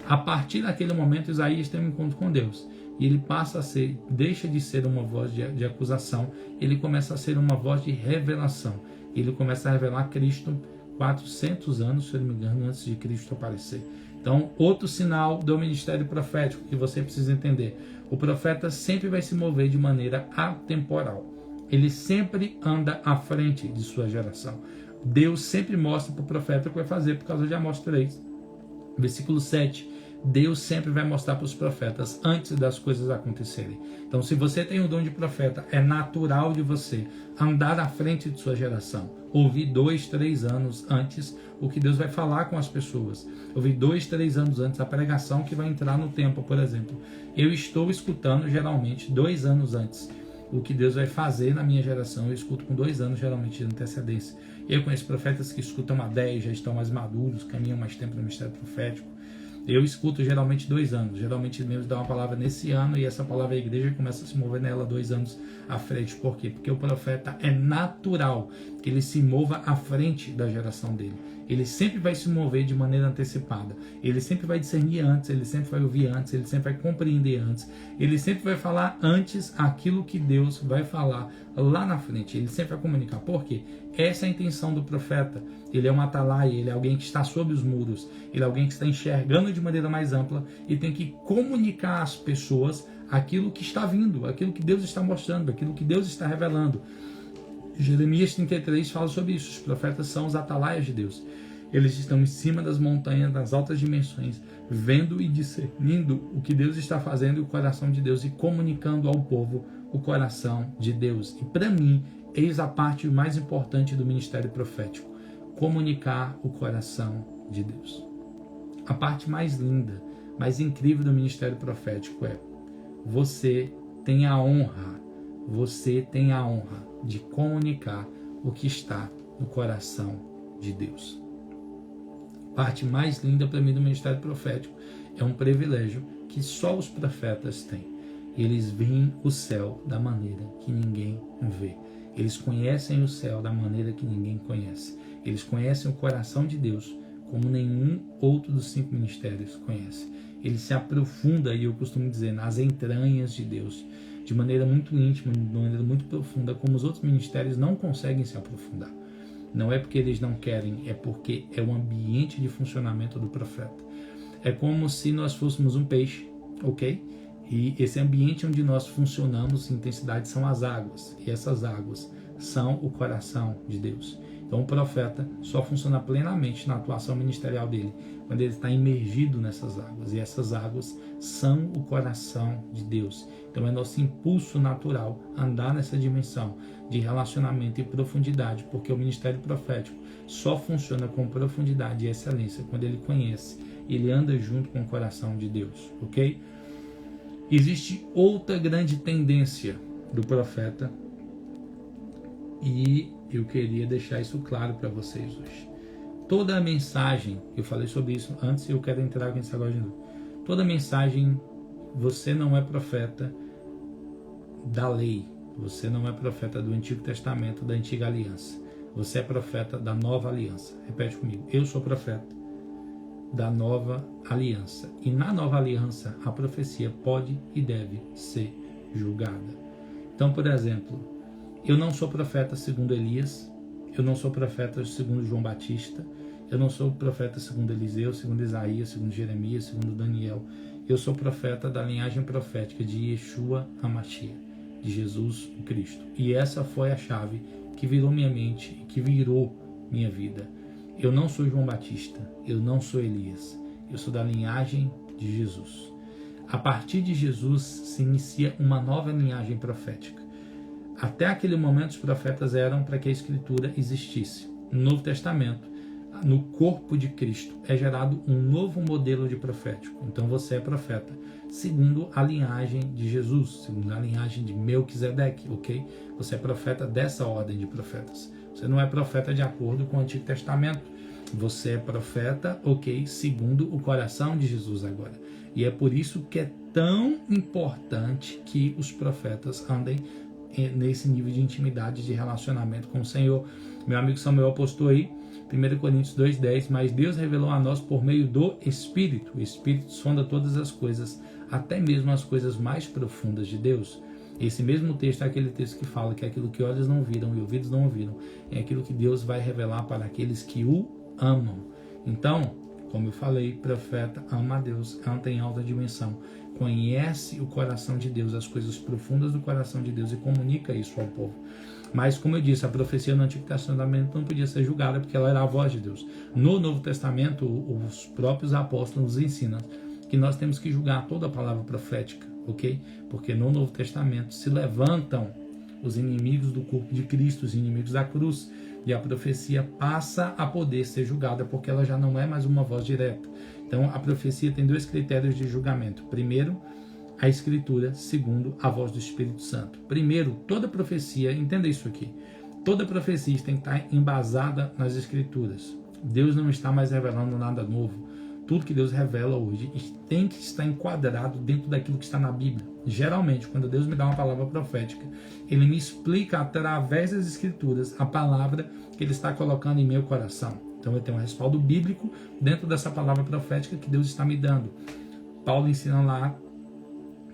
A partir daquele momento, Isaías tem um encontro com Deus. E ele passa a ser, deixa de ser uma voz de acusação, ele começa a ser uma voz de revelação. Ele começa a revelar Cristo 400 anos, se eu não me engano, antes de Cristo aparecer. Então, outro sinal do ministério profético que você precisa entender. O profeta sempre vai se mover de maneira atemporal. Ele sempre anda à frente de sua geração. Deus sempre mostra para o profeta o que vai fazer por causa de Amós 3. Versículo 7. Deus sempre vai mostrar para os profetas antes das coisas acontecerem. Então, se você tem o dom de profeta, é natural de você andar à frente de sua geração. Ouvir 2, 3 anos antes o que Deus vai falar com as pessoas. Ouvir 2, 3 anos antes a pregação que vai entrar no tempo, por exemplo. Eu estou escutando geralmente 2 anos antes o que Deus vai fazer na minha geração. Eu escuto com 2 anos geralmente de antecedência. Eu conheço profetas que escutam há 10, já estão mais maduros, caminham mais tempo no ministério profético. Eu escuto geralmente 2 anos. Geralmente Deus dá uma palavra nesse ano e essa palavra a igreja começa a se mover nela 2 anos à frente. Por quê? Porque o profeta é natural que ele se mova à frente da geração dele. Ele sempre vai se mover de maneira antecipada. Ele sempre vai discernir antes, ele sempre vai ouvir antes, ele sempre vai compreender antes. Ele sempre vai falar antes aquilo que Deus vai falar lá na frente. Ele sempre vai comunicar. Por quê? Essa é a intenção do profeta. Ele é um atalaia, ele é alguém que está sob os muros. Ele é alguém que está enxergando de maneira mais ampla e tem que comunicar às pessoas aquilo que está vindo, aquilo que Deus está mostrando, aquilo que Deus está revelando. Jeremias 33 fala sobre isso. Os profetas são os atalaias de Deus. Eles estão em cima das montanhas, das altas dimensões, vendo e discernindo o que Deus está fazendo e o coração de Deus e comunicando ao povo o coração de Deus. E para mim, eis a parte mais importante do ministério profético: comunicar o coração de Deus. A parte mais linda, mais incrível do ministério profético é: você tem a honra você tem a honra de comunicar o que está no coração de Deus. A parte mais linda para mim do ministério profético é um privilégio que só os profetas têm. Eles veem o céu da maneira que ninguém vê. Eles conhecem o céu da maneira que ninguém conhece. Eles conhecem o coração de Deus como nenhum outro dos 5 ministérios conhece. Ele se aprofunda, e eu costumo dizer, nas entranhas de Deus, de maneira muito íntima, de maneira muito profunda, como os outros ministérios não conseguem se aprofundar. Não é porque eles não querem, é porque é o ambiente de funcionamento do profeta. É como se nós fôssemos um peixe, ok? E esse ambiente onde nós funcionamos em intensidade são as águas. E essas águas são o coração de Deus. Então o profeta só funciona plenamente na atuação ministerial dele quando ele está imergido nessas águas. E essas águas são o coração de Deus. Então é nosso impulso natural andar nessa dimensão de relacionamento e profundidade, porque o ministério profético só funciona com profundidade e excelência quando ele conhece, ele anda junto com o coração de Deus, ok? Existe outra grande tendência do profeta e eu queria deixar isso claro para vocês hoje. Toda a mensagem, eu falei sobre isso antes e eu quero entrar nisso agora de novo. Toda a mensagem, você não é profeta da lei, você não é profeta do Antigo Testamento, da Antiga Aliança. Você é profeta da Nova Aliança. Repete comigo, eu sou profeta da Nova Aliança. E na Nova Aliança, a profecia pode e deve ser julgada. Então, por exemplo, eu não sou profeta segundo Elias, eu não sou profeta segundo João Batista, eu não sou profeta segundo Eliseu, segundo Isaías, segundo Jeremias, segundo Daniel. Eu sou profeta da linhagem profética de Yeshua HaMashiach, de Jesus o Cristo. E essa foi a chave que virou minha mente e que virou minha vida. Eu não sou João Batista, eu não sou Elias, eu sou da linhagem de Jesus. A partir de Jesus se inicia uma nova linhagem profética. Até aquele momento os profetas eram para que a Escritura existisse. No Novo Testamento, no corpo de Cristo, é gerado um novo modelo de profético. Então você é profeta segundo a linhagem de Jesus, segundo a linhagem de Melquisedeque, ok? Você é profeta dessa ordem de profetas. Você não é profeta de acordo com o Antigo Testamento. Você é profeta, ok, segundo o coração de Jesus agora. E é por isso que é tão importante que os profetas andem nesse nível de intimidade, de relacionamento com o Senhor. Meu amigo Samuel postou aí, 1 Coríntios 2,10, mas Deus revelou a nós por meio do Espírito. O Espírito sonda todas as coisas, até mesmo as coisas mais profundas de Deus. Esse mesmo texto é aquele texto que fala que aquilo que olhos não viram e ouvidos não ouviram é aquilo que Deus vai revelar para aqueles que o amam. Então, como eu falei, profeta ama a Deus, anda em alta dimensão, conhece o coração de Deus, as coisas profundas do coração de Deus e comunica isso ao povo. Mas, como eu disse, a profecia no Antigo Testamento não podia ser julgada porque ela era a voz de Deus. No Novo Testamento, os próprios apóstolos nos ensinam que nós temos que julgar toda a palavra profética, ok? Porque no Novo Testamento se levantam os inimigos do corpo de Cristo, os inimigos da cruz, e a profecia passa a poder ser julgada porque ela já não é mais uma voz direta. Então, a profecia tem 2 critérios de julgamento. Primeiro, a Escritura. Segundo, a voz do Espírito Santo. Primeiro, toda profecia, entenda isso aqui, toda profecia tem que estar embasada nas Escrituras. Deus não está mais revelando nada novo. Tudo que Deus revela hoje tem que estar enquadrado dentro daquilo que está na Bíblia. Geralmente, quando Deus me dá uma palavra profética, Ele me explica através das Escrituras a palavra que Ele está colocando em meu coração. Então eu tenho um respaldo bíblico dentro dessa palavra profética que Deus está me dando. Paulo ensina lá,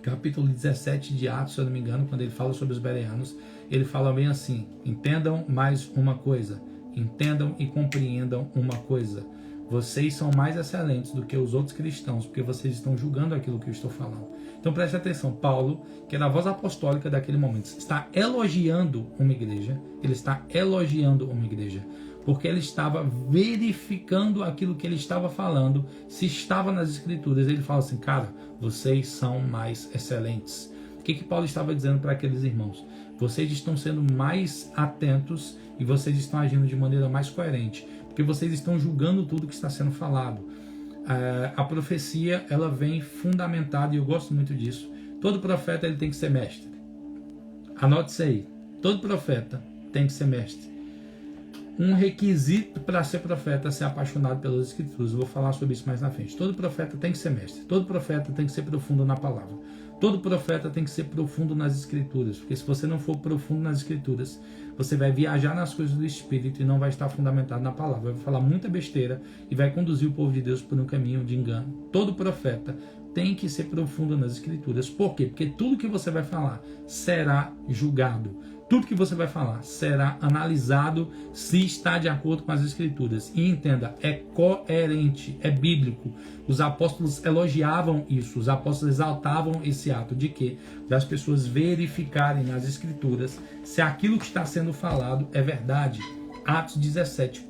capítulo 17 de Atos, se eu não me engano, quando ele fala sobre os bereanos, ele fala bem assim: entendam mais uma coisa, entendam e compreendam uma coisa. Vocês são mais excelentes do que os outros cristãos, porque vocês estão julgando aquilo que eu estou falando. Então preste atenção, Paulo, que era a voz apostólica daquele momento, está elogiando uma igreja, ele está elogiando uma igreja, porque ele estava verificando aquilo que ele estava falando, se estava nas Escrituras. Ele fala assim, cara, vocês são mais excelentes. O que Paulo estava dizendo para aqueles irmãos? Vocês estão sendo mais atentos e vocês estão agindo de maneira mais coerente, porque vocês estão julgando tudo que está sendo falado. A profecia, ela vem fundamentada, e eu gosto muito disso. Todo profeta ele tem que ser mestre. Anote isso aí. Todo profeta tem que ser mestre. Um requisito para ser profeta é ser apaixonado pelas escrituras. Eu vou falar sobre isso mais na frente. Todo profeta tem que ser mestre. Todo profeta tem que ser profundo na palavra. Todo profeta tem que ser profundo nas escrituras. Porque se você não for profundo nas escrituras, você vai viajar nas coisas do Espírito e não vai estar fundamentado na palavra. Vai falar muita besteira e vai conduzir o povo de Deus por um caminho de engano. Todo profeta tem que ser profundo nas escrituras. Por quê? Porque tudo que você vai falar será julgado. Tudo que você vai falar será analisado se está de acordo com as escrituras. E entenda, é coerente, é bíblico. Os apóstolos elogiavam isso, os apóstolos exaltavam esse ato de quê? Das pessoas verificarem nas escrituras se aquilo que está sendo falado é verdade. Atos 17,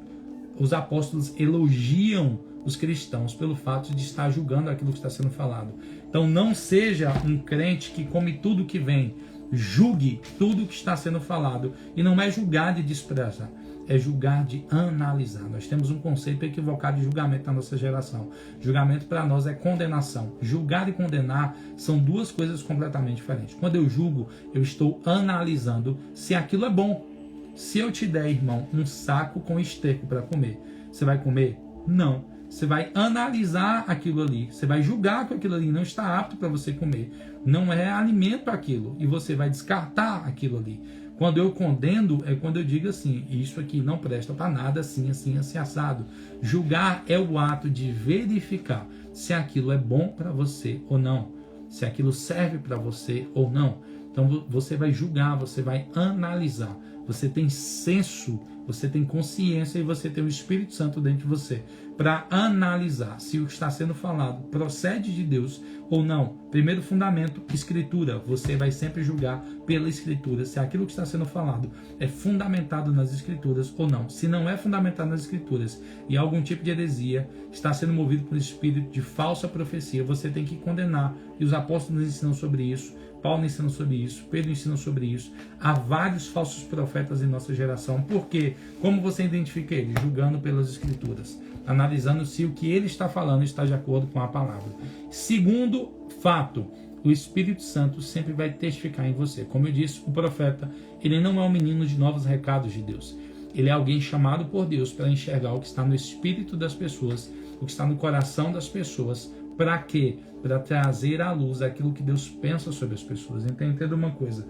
os apóstolos elogiam os cristãos pelo fato de estar julgando aquilo que está sendo falado. Então não seja um crente que come tudo que vem. Julgue tudo que está sendo falado. E não é julgar de desprezar, é julgar de analisar. Nós temos um conceito equivocado de julgamento na nossa geração. Julgamento para nós é condenação. Julgar e condenar são duas coisas completamente diferentes. Quando eu julgo, eu estou analisando se aquilo é bom. Se eu te der, irmão, um saco com esterco para comer, você vai comer? Não. Você vai analisar aquilo ali, você vai julgar que aquilo ali não está apto para você comer, não é alimento aquilo, e você vai descartar aquilo ali. Quando eu condeno, é quando eu digo assim, isso aqui não presta para nada, assim, assim, assim, assado. Julgar é o ato de verificar se aquilo é bom para você ou não, se aquilo serve para você ou não. Então você vai julgar, você vai analisar, você tem senso, você tem consciência e você tem o Espírito Santo dentro de você para analisar se o que está sendo falado procede de Deus ou não. Primeiro fundamento, escritura. Você vai sempre julgar pela escritura se aquilo que está sendo falado é fundamentado nas escrituras ou não. Se não é fundamentado nas escrituras e algum tipo de heresia está sendo movido por espírito de falsa profecia, você tem que condenar. E os apóstolos ensinam sobre isso, Paulo ensina sobre isso, Pedro ensina sobre isso. Há vários falsos profetas em nossa geração. Por quê? Como você identifica ele? Julgando pelas escrituras, analisando se o que ele está falando está de acordo com a palavra. Segundo fato, o Espírito Santo sempre vai testificar em você. Como eu disse, o profeta, ele não é um menino de novos recados de Deus. Ele é alguém chamado por Deus para enxergar o que está no espírito das pessoas, o que está no coração das pessoas. Para quê? Para trazer à luz aquilo que Deus pensa sobre as pessoas. Então entenda uma coisa,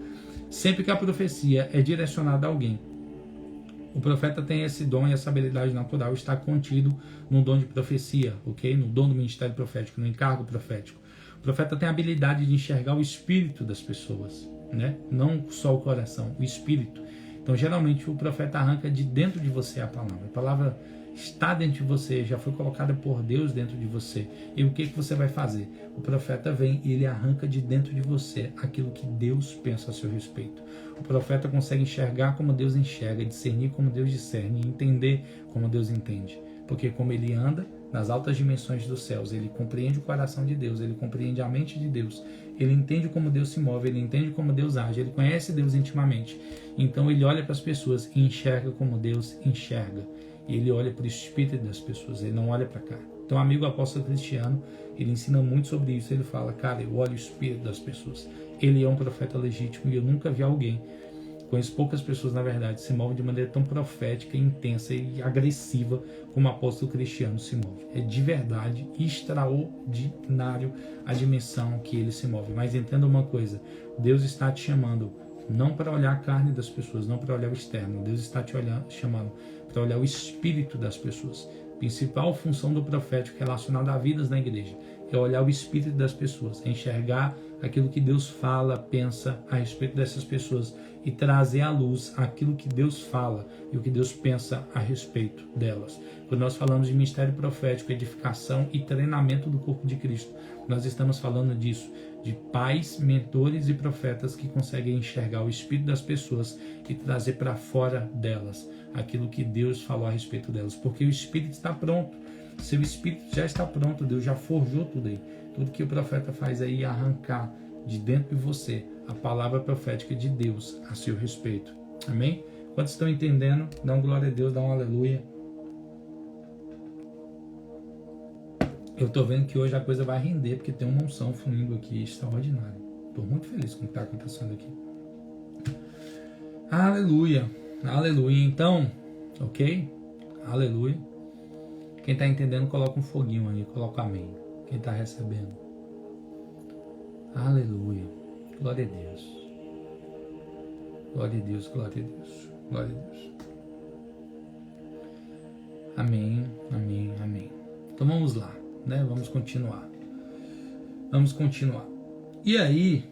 sempre que a profecia é direcionada a alguém, o profeta tem esse dom e essa habilidade natural, está contido no dom de profecia, ok? No dom do ministério profético, no encargo profético. O profeta tem a habilidade de enxergar o espírito das pessoas, né? Não só o coração, o espírito. Então geralmente o profeta arranca de dentro de você a palavra está dentro de você, já foi colocada por Deus dentro de você. E o que você vai fazer? O profeta vem e ele arranca de dentro de você aquilo que Deus pensa a seu respeito. O profeta consegue enxergar como Deus enxerga, discernir como Deus discerne, entender como Deus entende. Porque como ele anda nas altas dimensões dos céus, ele compreende o coração de Deus, ele compreende a mente de Deus, ele entende como Deus se move, ele entende como Deus age, ele conhece Deus intimamente. Então ele olha para as pessoas e enxerga como Deus enxerga. E ele olha para o espírito das pessoas, ele não olha para cá. Então, amigo apóstolo Cristiano, ele ensina muito sobre isso. Ele fala, cara, eu olho o espírito das pessoas. Ele é um profeta legítimo e eu nunca vi alguém, conheço poucas pessoas, na verdade, se movem de maneira tão profética, intensa e agressiva como o apóstolo Cristiano se move. É de verdade extraordinário a dimensão que ele se move. Mas entenda uma coisa, Deus está te chamando não para olhar a carne das pessoas, não para olhar o externo. Deus está te chamando para olhar o espírito das pessoas. A principal função do profético relacionada a vidas na igreja é olhar o espírito das pessoas, é enxergar aquilo que Deus fala, pensa a respeito dessas pessoas e trazer à luz aquilo que Deus fala e o que Deus pensa a respeito delas. Quando nós falamos de ministério profético, edificação e treinamento do corpo de Cristo, nós estamos falando disso, de pais, mentores e profetas que conseguem enxergar o espírito das pessoas e trazer para fora delas aquilo que Deus falou a respeito delas, porque o espírito está pronto, seu espírito já está pronto, Deus já forjou tudo aí. Tudo que o profeta faz aí é arrancar de dentro de você a palavra profética de Deus a seu respeito. Amém? Quantos estão entendendo? Dá um glória a Deus, dá um aleluia. Eu estou vendo que hoje a coisa vai render, porque tem uma unção fluindo aqui extraordinária. Estou muito feliz com o que está acontecendo aqui. Aleluia. Aleluia. Então, ok? Aleluia. Quem está entendendo, coloca um foguinho aí, coloca amém. Quem está recebendo. Aleluia. Glória a Deus. Glória a Deus, glória a Deus. Glória a Deus. Amém, amém, amém. Então vamos lá, né? Vamos continuar. Vamos continuar. E aí,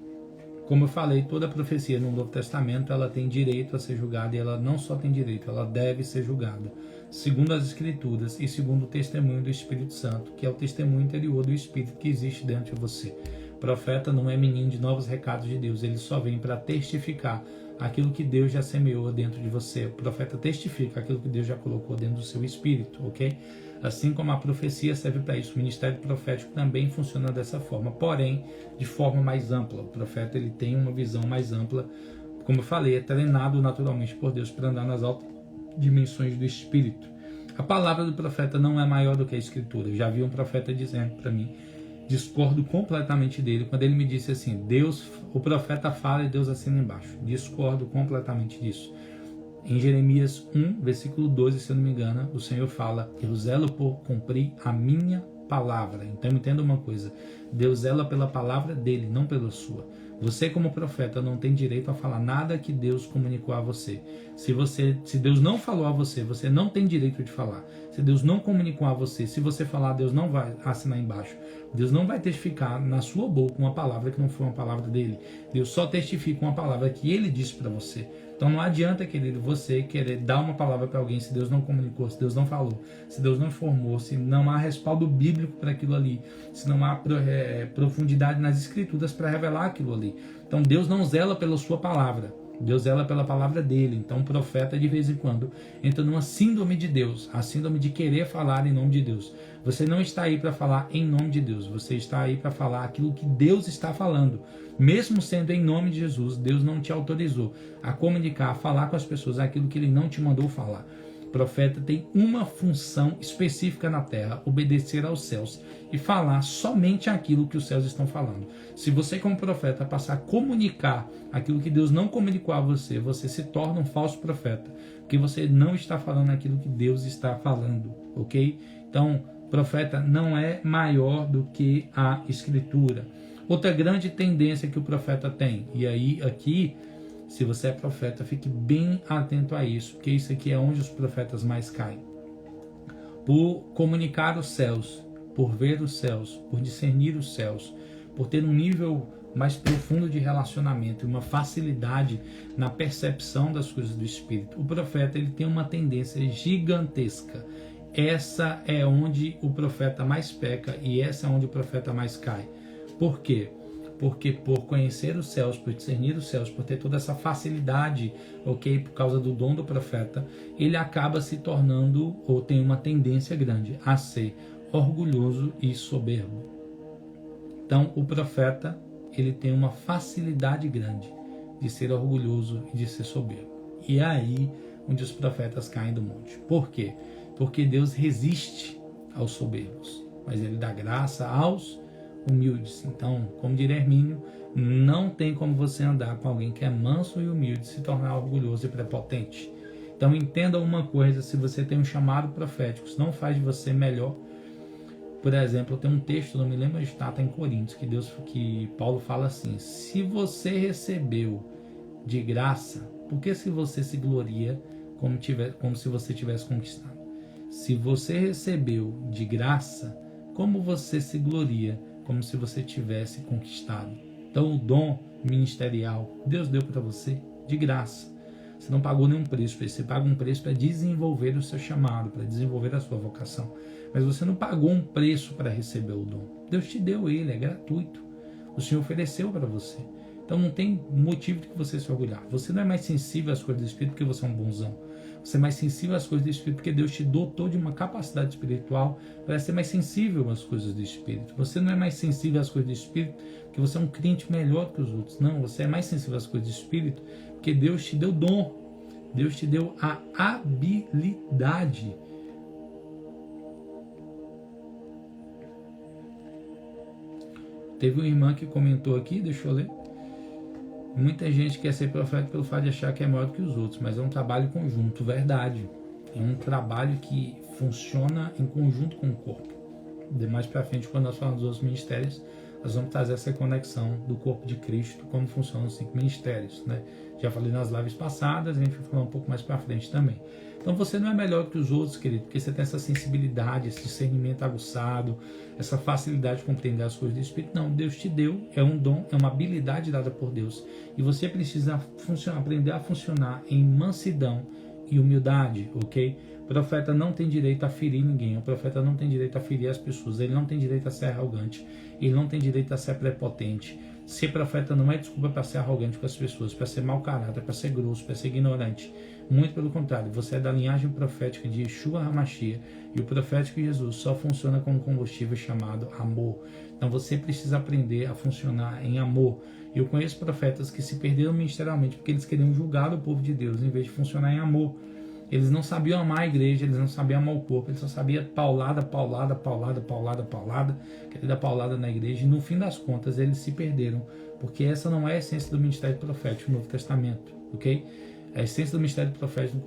como eu falei, toda profecia no Novo Testamento, ela tem direito a ser julgada, e ela não só tem direito, ela deve ser julgada, segundo as Escrituras e segundo o testemunho do Espírito Santo, que é o testemunho interior do Espírito que existe dentro de você. O profeta não é menino de novos recados de Deus, ele só vem para testificar aquilo que Deus já semeou dentro de você. O profeta testifica aquilo que Deus já colocou dentro do seu espírito, ok? Assim como a profecia serve para isso, o ministério profético também funciona dessa forma, porém, de forma mais ampla. O profeta ele tem uma visão mais ampla, como eu falei, é treinado naturalmente por Deus para andar nas altas dimensões do espírito. A palavra do profeta não é maior do que a escritura. Eu já vi um profeta dizendo para mim, discordo completamente dele, quando ele me disse assim, Deus, o profeta fala e Deus assina embaixo. Discordo completamente disso. Em Jeremias 1, versículo 12, se eu não me engano, o Senhor fala, eu zelo por cumprir a minha palavra. Então entenda uma coisa, Deus zela pela palavra dele, não pela sua. Você como profeta não tem direito a falar nada que Deus comunicou a você. Se Deus não falou a você, você não tem direito de falar. Se Deus não comunicou a você, se você falar, Deus não vai assinar embaixo. Deus não vai testificar na sua boca uma palavra que não foi uma palavra dele. Deus só testifica uma palavra que ele disse para você. Então não adianta, querido, você querer dar uma palavra para alguém se Deus não comunicou, se Deus não falou, se Deus não informou, se não há respaldo bíblico para aquilo ali, se não há profundidade nas escrituras para revelar aquilo ali. Então Deus não zela pela sua palavra, Deus zela pela palavra dele. Então o profeta de vez em quando entra numa síndrome de Deus, a síndrome de querer falar em nome de Deus. Você não está aí para falar em nome de Deus, você está aí para falar aquilo que Deus está falando. Mesmo sendo em nome de Jesus, Deus não te autorizou a comunicar, a falar com as pessoas aquilo que ele não te mandou falar. O profeta tem uma função específica na terra, obedecer aos céus e falar somente aquilo que os céus estão falando. Se você como profeta passar a comunicar aquilo que Deus não comunicou a você, você se torna um falso profeta, porque você não está falando aquilo que Deus está falando, ok? Então, profeta não é maior do que a Escritura. Outra grande tendência que o profeta tem, e aí aqui, se você é profeta, fique bem atento a isso, porque isso aqui é onde os profetas mais caem. Por comunicar os céus, por ver os céus, por discernir os céus, por ter um nível mais profundo de relacionamento e uma facilidade na percepção das coisas do Espírito. O profeta ele tem uma tendência gigantesca. Essa é onde o profeta mais peca e essa é onde o profeta mais cai. Por quê? Porque por conhecer os céus, por discernir os céus, por ter toda essa facilidade, ok, por causa do dom do profeta, ele acaba se tornando, ou tem uma tendência grande, a ser orgulhoso e soberbo. Então, o profeta, ele tem uma facilidade grande de ser orgulhoso e de ser soberbo. E é aí onde os profetas caem do monte. Por quê? Porque Deus resiste aos soberbos, mas ele dá graça aos humildes. Então, como diria Hermínio, não tem como você andar com alguém que é manso e humilde se tornar orgulhoso e prepotente. Então entenda uma coisa, se você tem um chamado profético, isso não faz de você melhor. Por exemplo, eu tenho um texto, não me lembro onde está em Coríntios, que Paulo fala assim, se você recebeu de graça, por que se você se gloria como se você tivesse conquistado? Se você recebeu de graça, como você se gloria como se você tivesse conquistado? Então o dom ministerial Deus deu para você de graça. Você não pagou nenhum preço, você paga um preço para desenvolver o seu chamado, para desenvolver a sua vocação. Mas você não pagou um preço para receber o dom. Deus te deu ele, é gratuito. O Senhor ofereceu para você. Então não tem motivo de você se orgulhar. Você não é mais sensível às coisas do Espírito porque você é um bonzão. Você é mais sensível às coisas do Espírito porque Deus te dotou de uma capacidade espiritual para ser mais sensível às coisas do Espírito. Você não é mais sensível às coisas do Espírito porque você é um crente melhor que os outros. Não, você é mais sensível às coisas do Espírito porque Deus te deu dom. Deus te deu a habilidade. Teve uma irmã que comentou aqui, deixa eu ler. Muita gente quer ser profeta pelo fato de achar que é maior do que os outros, mas é um trabalho conjunto, verdade. É um trabalho que funciona em conjunto com o corpo. De mais para frente, quando nós falamos dos outros ministérios, nós vamos trazer essa conexão do corpo de Cristo, como funcionam os 5 ministérios, né? Já falei nas lives passadas, a gente vai falar um pouco mais para frente também. Então você não é melhor que os outros, querido, porque você tem essa sensibilidade, esse discernimento aguçado, essa facilidade de compreender as coisas do Espírito. Não, Deus te deu, é um dom, é uma habilidade dada por Deus. E você precisa aprender a funcionar em mansidão e humildade, ok? O profeta não tem direito a ferir ninguém, o profeta não tem direito a ferir as pessoas, ele não tem direito a ser arrogante, ele não tem direito a ser prepotente. Ser profeta não é desculpa para ser arrogante com as pessoas, para ser mau caráter, para ser grosso, para ser ignorante. Muito pelo contrário, você é da linhagem profética de Yeshua HaMashiach, e o profético Jesus só funciona com um combustível chamado amor. Então você precisa aprender a funcionar em amor. Eu conheço profetas que se perderam ministerialmente porque eles queriam julgar o povo de Deus em vez de funcionar em amor. Eles não sabiam amar a igreja, eles não sabiam amar o corpo, eles só sabiam paulada, querer dar paulada na igreja, e no fim das contas eles se perderam, porque essa não é a essência do ministério profético no Novo Testamento, ok? A essência do ministério profético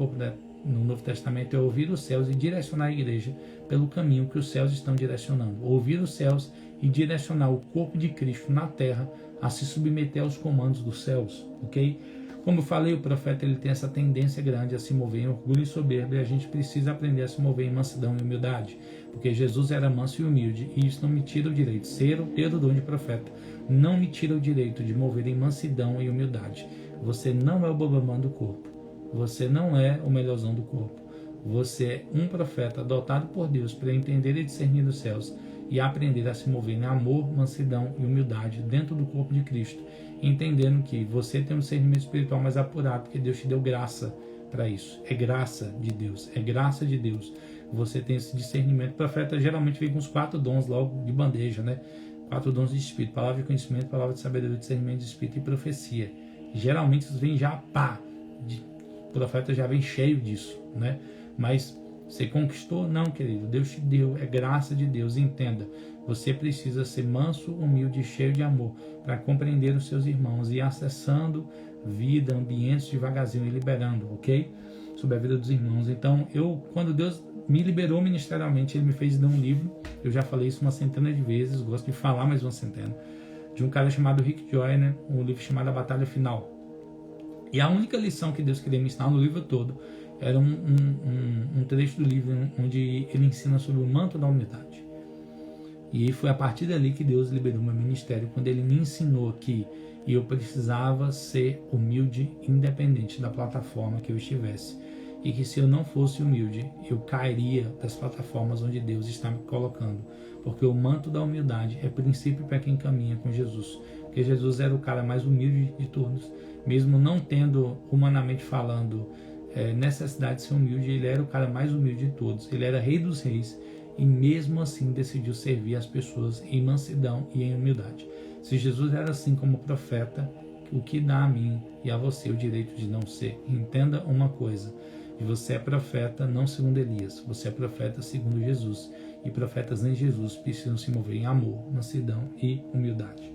no Novo Testamento é ouvir os céus e direcionar a igreja pelo caminho que os céus estão direcionando. Ouvir os céus e direcionar o corpo de Cristo na terra a se submeter aos comandos dos céus, ok? Como eu falei, o profeta ele tem essa tendência grande a se mover em orgulho e soberba, e a gente precisa aprender a se mover em mansidão e humildade, porque Jesus era manso e humilde, e isso não me tira o direito. Ter o dom de profeta não me tira o direito de mover em mansidão e humildade. Você não é o bobamã do corpo, você não é o melhorzão do corpo, você é um profeta adotado por Deus para entender e discernir os céus e aprender a se mover em amor, mansidão e humildade dentro do corpo de Cristo, entendendo que você tem um discernimento espiritual mais apurado, porque Deus te deu graça para isso. É graça de Deus, é graça de Deus. Você tem esse discernimento. O profeta geralmente vem com os 4 dons logo de bandeja, né? 4 dons de Espírito: palavra de conhecimento, palavra de sabedoria, discernimento de Espírito e profecia. Geralmente isso vem já o profeta já vem cheio disso, né? Mas você conquistou? Não, querido. Deus te deu, é graça de Deus. Entenda, você precisa ser manso, humilde e cheio de amor para compreender os seus irmãos e ir acessando vida, ambientes devagarzinho e liberando, ok? Sobre a vida dos irmãos. Então, quando Deus me liberou ministerialmente, Ele me fez dar um livro. Eu já falei isso uma centena de vezes, gosto de falar mais uma centena. De um cara chamado Rick Joyner, um livro chamado A Batalha Final. E a única lição que Deus queria me ensinar no livro todo era um trecho do livro onde ele ensina sobre o manto da humildade. E foi a partir dali que Deus liberou meu ministério, quando Ele me ensinou que eu precisava ser humilde, independente da plataforma que eu estivesse. E que se eu não fosse humilde, eu cairia das plataformas onde Deus está me colocando. Porque o manto da humildade é princípio para quem caminha com Jesus. Porque Jesus era o cara mais humilde de todos. Mesmo não tendo, humanamente falando, necessidade de ser humilde, ele era o cara mais humilde de todos. Ele era rei dos reis e mesmo assim decidiu servir as pessoas em mansidão e em humildade. Se Jesus era assim como profeta, o que dá a mim e a você o direito de não ser? Entenda uma coisa: e você é profeta não segundo Elias, você é profeta segundo Jesus, e profetas em Jesus precisam se mover em amor, mansidão e humildade.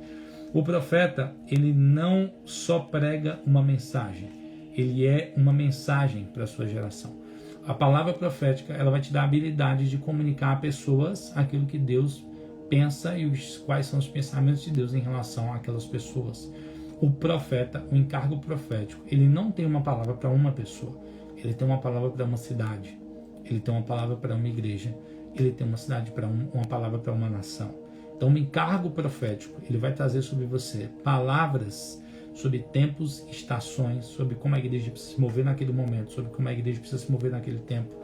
O profeta, ele não só prega uma mensagem, ele é uma mensagem para a sua geração. A palavra profética, ela vai te dar a habilidade de comunicar a pessoas aquilo que Deus pensa e quais são os pensamentos de Deus em relação àquelas pessoas. O profeta, o encargo profético, ele não tem uma palavra para uma pessoa, ele tem uma palavra para uma cidade, ele tem uma palavra para uma igreja, ele tem uma cidade para uma palavra para uma nação. Então, o encargo profético, ele vai trazer sobre você palavras sobre tempos, estações, sobre como a igreja precisa se mover naquele momento, sobre como a igreja precisa se mover naquele tempo,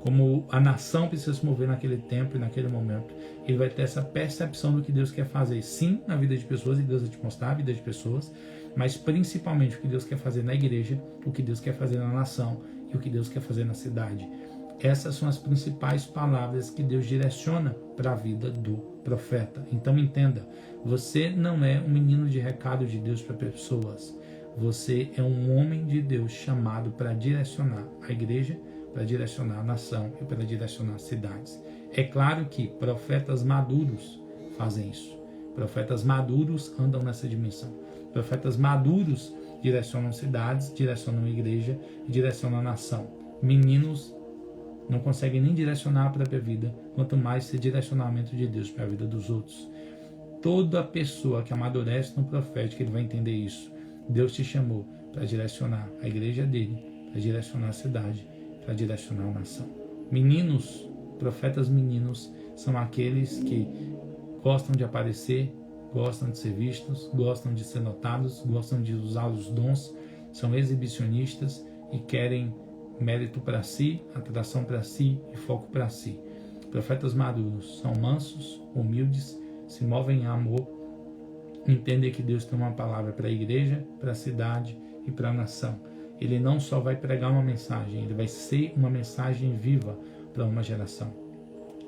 como a nação precisa se mover naquele tempo e naquele momento. Ele vai ter essa percepção do que Deus quer fazer, sim, na vida de pessoas, e Deus vai te mostrar a vida de pessoas, mas principalmente o que Deus quer fazer na igreja, o que Deus quer fazer na nação e o que Deus quer fazer na cidade. Essas são as principais palavras que Deus direciona para a vida do profeta. Então entenda, você não é um menino de recado de Deus para pessoas. Você é um homem de Deus chamado para direcionar a igreja, para direcionar a nação e para direcionar as cidades. É claro que profetas maduros fazem isso. Profetas maduros andam nessa dimensão. Profetas maduros direcionam cidades, direcionam a igreja e direcionam a nação. Meninos não conseguem nem direcionar a própria vida, quanto mais ser direcionamento de Deus para a vida dos outros. Toda pessoa que amadurece no profético, ele vai entender isso. Deus te chamou para direcionar a igreja dele, para direcionar a cidade, para direcionar a nação. Meninos, profetas meninos, são aqueles que gostam de aparecer, gostam de ser vistos, gostam de ser notados, gostam de usar os dons, são exibicionistas e querem mérito para si, atração para si e foco para si. Profetas maduros são mansos, humildes, se movem em amor, entendem que Deus tem uma palavra para a igreja, para a cidade e para a nação. Ele não só vai pregar uma mensagem, ele vai ser uma mensagem viva para uma geração.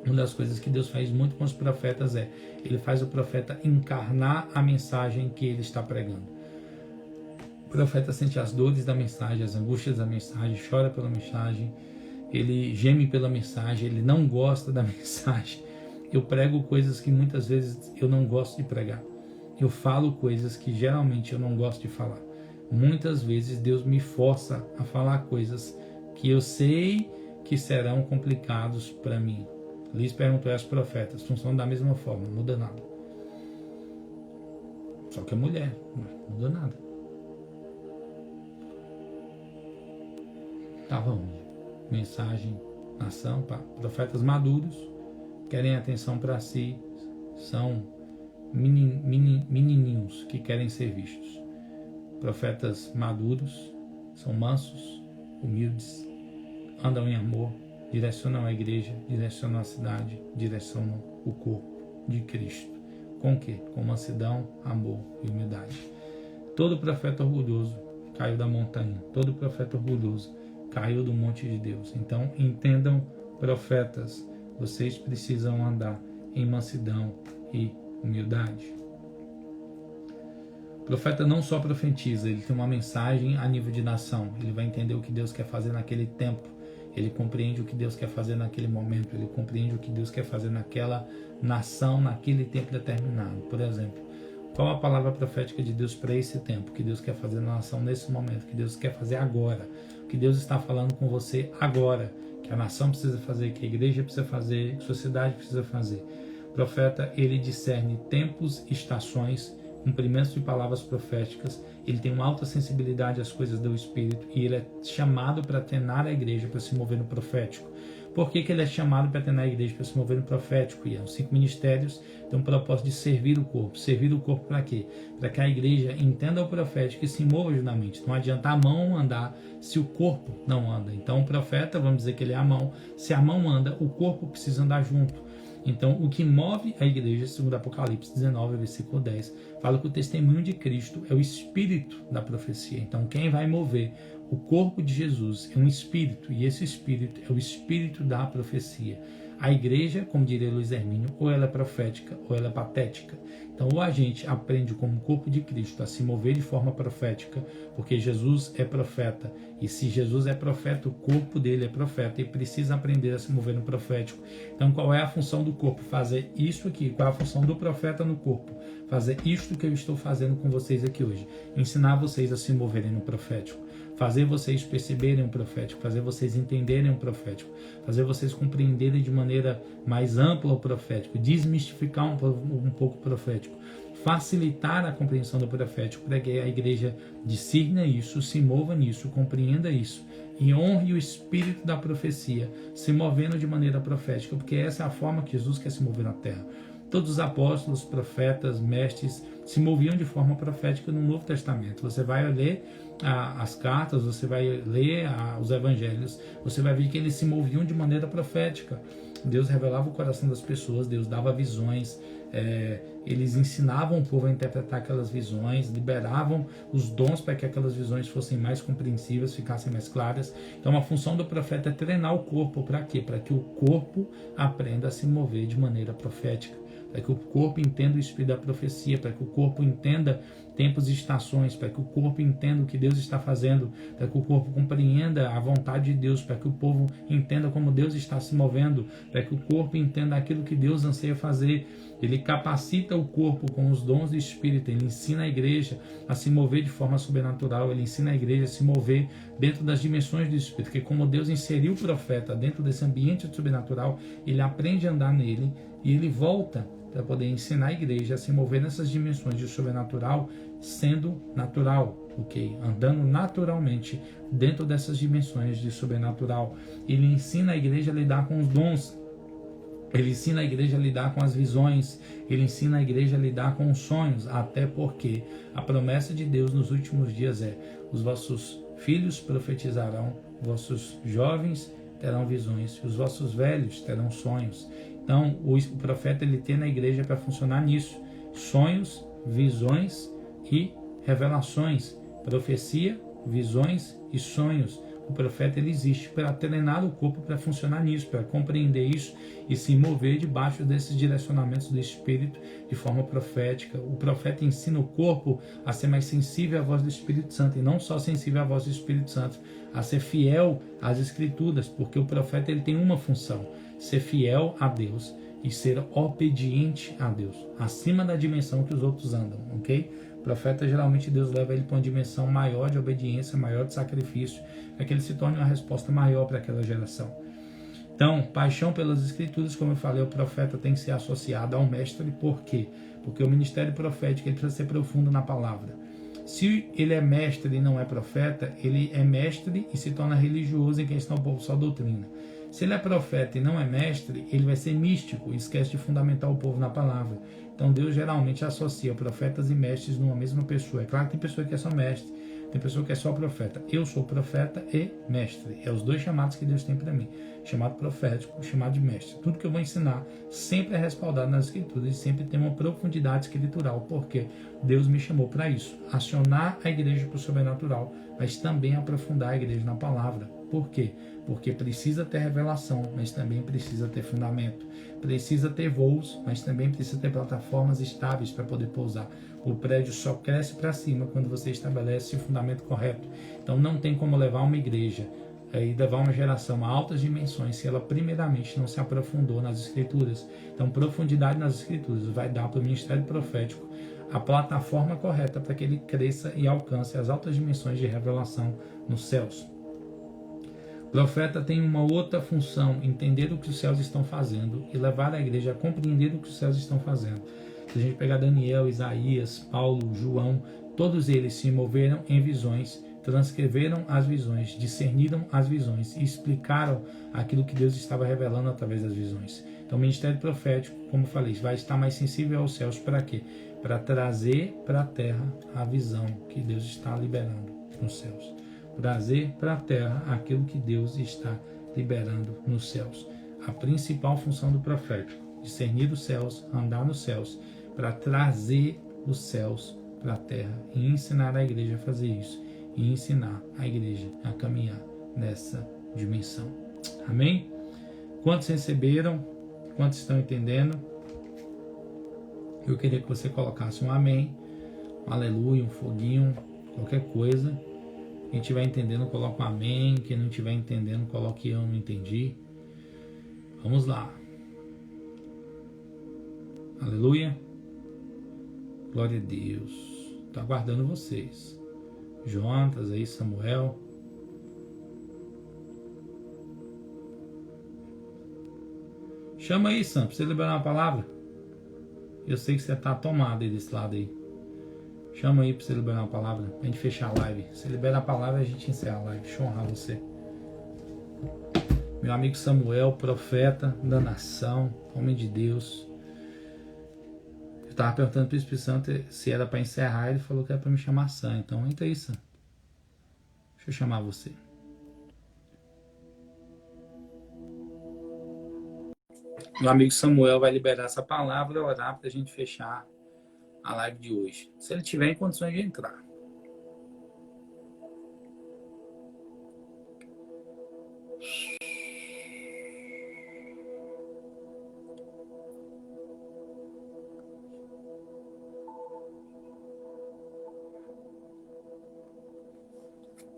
Uma das coisas que Deus faz muito com os profetas é, ele faz o profeta encarnar a mensagem que ele está pregando. O profeta sente as dores da mensagem, as angústias da mensagem, chora pela mensagem, ele geme pela mensagem, ele não gosta da mensagem. Eu prego coisas que muitas vezes eu não gosto de pregar. Eu falo coisas que geralmente eu não gosto de falar. Muitas vezes Deus me força a falar coisas que eu sei que serão complicados para mim. Liz perguntou aos profetas, funcionam da mesma forma, não muda nada. Só que é mulher, não muda nada. Estava onde? Mensagem, nação, profetas maduros, querem atenção para si, são menininhos que querem ser vistos. Profetas maduros são mansos, humildes, andam em amor, direcionam a igreja, direcionam a cidade, direcionam o corpo de Cristo. Com o quê? Com mansidão, amor e humildade. Todo profeta orgulhoso caiu da montanha. Todo profeta orgulhoso caiu do monte de Deus. Então, entendam, profetas, vocês precisam andar em mansidão e humildade. O profeta não só profetiza, ele tem uma mensagem a nível de nação. Ele vai entender o que Deus quer fazer naquele tempo. Ele compreende o que Deus quer fazer naquele momento. Ele compreende o que Deus quer fazer naquela nação, naquele tempo determinado. Por exemplo, qual a palavra profética de Deus para esse tempo? O que Deus quer fazer na nação nesse momento? O que Deus quer fazer agora? O que Deus está falando com você agora? Que a nação precisa fazer, que a igreja precisa fazer, que a sociedade precisa fazer. O profeta, ele discerne tempos, estações, cumprimentos de palavras proféticas. Ele tem uma alta sensibilidade às coisas do Espírito e ele é chamado para treinar a igreja para se mover no profético. Por que ele é chamado para treinar a igreja para se mover no profético? E os 5 ministérios têm um propósito de servir o corpo. Servir o corpo para quê? Para que a igreja entenda o profético e se mova juntamente. Não adianta a mão andar se o corpo não anda. Então o profeta, vamos dizer que ele é a mão. Se a mão anda, o corpo precisa andar junto. Então, o que move a igreja, segundo Apocalipse 19, versículo 10, fala que o testemunho de Cristo é o espírito da profecia. Então, quem vai mover o corpo de Jesus é um espírito, e esse espírito é o espírito da profecia. A igreja, como diria Luiz Hermínio, ou ela é profética ou ela é patética. Então, ou a gente aprende como corpo de Cristo a se mover de forma profética, porque Jesus é profeta, e se Jesus é profeta, o corpo dele é profeta, e precisa aprender a se mover no profético. Então, qual é a função do corpo? Fazer isso aqui. Qual é a função do profeta no corpo? Fazer isto que eu estou fazendo com vocês aqui hoje. Ensinar vocês a se moverem no profético. Fazer vocês perceberem o profético, fazer vocês entenderem o profético, fazer vocês compreenderem de maneira mais ampla o profético, desmistificar um pouco o profético, facilitar a compreensão do profético, para que a igreja discirna isso, se mova nisso, compreenda isso e honre o espírito da profecia, se movendo de maneira profética, porque essa é a forma que Jesus quer se mover na terra. Todos os apóstolos, profetas, mestres se moviam de forma profética no Novo Testamento. Você vai ler as cartas, você vai ler os evangelhos, você vai ver que eles se moviam de maneira profética. Deus revelava o coração das pessoas, Deus dava visões, eles ensinavam o povo a interpretar aquelas visões, liberavam os dons para que aquelas visões fossem mais compreensíveis, ficassem mais claras. Então a função do profeta é treinar o corpo. Para quê? Para que o corpo aprenda a se mover de maneira profética, para que o corpo entenda o espírito da profecia, para que o corpo entenda tempos e estações, para que o corpo entenda o que Deus está fazendo, para que o corpo compreenda a vontade de Deus, para que o povo entenda como Deus está se movendo, para que o corpo entenda aquilo que Deus anseia fazer. Ele capacita o corpo com os dons do Espírito, ele ensina a igreja a se mover de forma sobrenatural, ele ensina a igreja a se mover dentro das dimensões do Espírito, porque como Deus inseriu o profeta dentro desse ambiente sobrenatural, ele aprende a andar nele e ele volta para poder ensinar a igreja a se mover nessas dimensões de sobrenatural, sendo natural, ok? Andando naturalmente dentro dessas dimensões de sobrenatural. Ele ensina a igreja a lidar com os dons, ele ensina a igreja a lidar com as visões, ele ensina a igreja a lidar com os sonhos, até porque a promessa de Deus nos últimos dias é: os vossos filhos profetizarão, vossos jovens terão visões, e os vossos velhos terão sonhos. Então, o profeta ele tem na igreja para funcionar nisso: sonhos, visões e revelações, profecia, visões e sonhos. O profeta ele existe para treinar o corpo para funcionar nisso, para compreender isso e se mover debaixo desses direcionamentos do Espírito de forma profética. O profeta ensina o corpo a ser mais sensível à voz do Espírito Santo, e não só sensível à voz do Espírito Santo, a ser fiel às Escrituras, porque o profeta ele tem uma função: ser fiel a Deus e ser obediente a Deus, acima da dimensão que os outros andam, ok? O profeta, geralmente, Deus leva ele para uma dimensão maior de obediência, maior de sacrifício, para que ele se torne uma resposta maior para aquela geração. Então, paixão pelas Escrituras, como eu falei, o profeta tem que ser associado ao mestre. Por quê? Porque o ministério profético ele precisa ser profundo na palavra. Se ele é mestre e não é profeta, ele é mestre e se torna religioso em quem está o povo só doutrina. Se ele é profeta e não é mestre, ele vai ser místico e esquece de fundamentar o povo na palavra. Então Deus geralmente associa profetas e mestres numa mesma pessoa. É claro que tem pessoa que é só mestre, tem pessoa que é só profeta. Eu sou profeta e mestre. É os dois chamados que Deus tem para mim. Chamado profético, chamado de mestre. Tudo que eu vou ensinar sempre é respaldado nas Escrituras e sempre tem uma profundidade escritural, porque Deus me chamou para isso. Acionar a igreja para o sobrenatural, mas também aprofundar a igreja na palavra. Por quê? Porque precisa ter revelação, mas também precisa ter fundamento. Precisa ter voos, mas também precisa ter plataformas estáveis para poder pousar. O prédio só cresce para cima quando você estabelece o fundamento correto. Então não tem como levar uma igreja e levar uma geração a altas dimensões se ela primeiramente não se aprofundou nas Escrituras. Então profundidade nas Escrituras vai dar para o ministério profético a plataforma correta para que ele cresça e alcance as altas dimensões de revelação nos céus. O profeta tem uma outra função: entender o que os céus estão fazendo e levar a igreja a compreender o que os céus estão fazendo. Se a gente pegar Daniel, Isaías, Paulo, João, todos eles se moveram em visões, transcreveram as visões, discerniram as visões e explicaram aquilo que Deus estava revelando através das visões. Então o ministério profético, como eu falei, vai estar mais sensível aos céus para quê? Para trazer para a terra a visão que Deus está liberando nos céus. Trazer para a terra aquilo que Deus está liberando nos céus. A principal função do profético: discernir os céus, andar nos céus, para trazer os céus para a terra e ensinar a igreja a fazer isso, e ensinar a igreja a caminhar nessa dimensão. Amém? Quantos receberam? Quantos estão entendendo? Eu queria que você colocasse um amém, um aleluia, um foguinho, qualquer coisa. Quem estiver entendendo, coloca um amém. Quem não estiver entendendo, coloque eu não entendi. Vamos lá. Aleluia. Glória a Deus. Estou aguardando vocês. Jonatas aí, Samuel. Chama aí, Sam, para você liberar uma palavra. Eu sei que você está tomado aí desse lado aí. Chama aí para você liberar uma palavra, pra gente fechar a live. Se liberar a palavra, a gente encerra a live. Deixa eu honrar você. Meu amigo Samuel, profeta da nação, homem de Deus. Eu estava perguntando para o Espírito Santo se era para encerrar, ele falou que era para me chamar Sam. Então entra aí, Sam. Deixa eu chamar você. Meu amigo Samuel vai liberar essa palavra e orar para a gente fechar a live de hoje, se ele tiver em condições de entrar.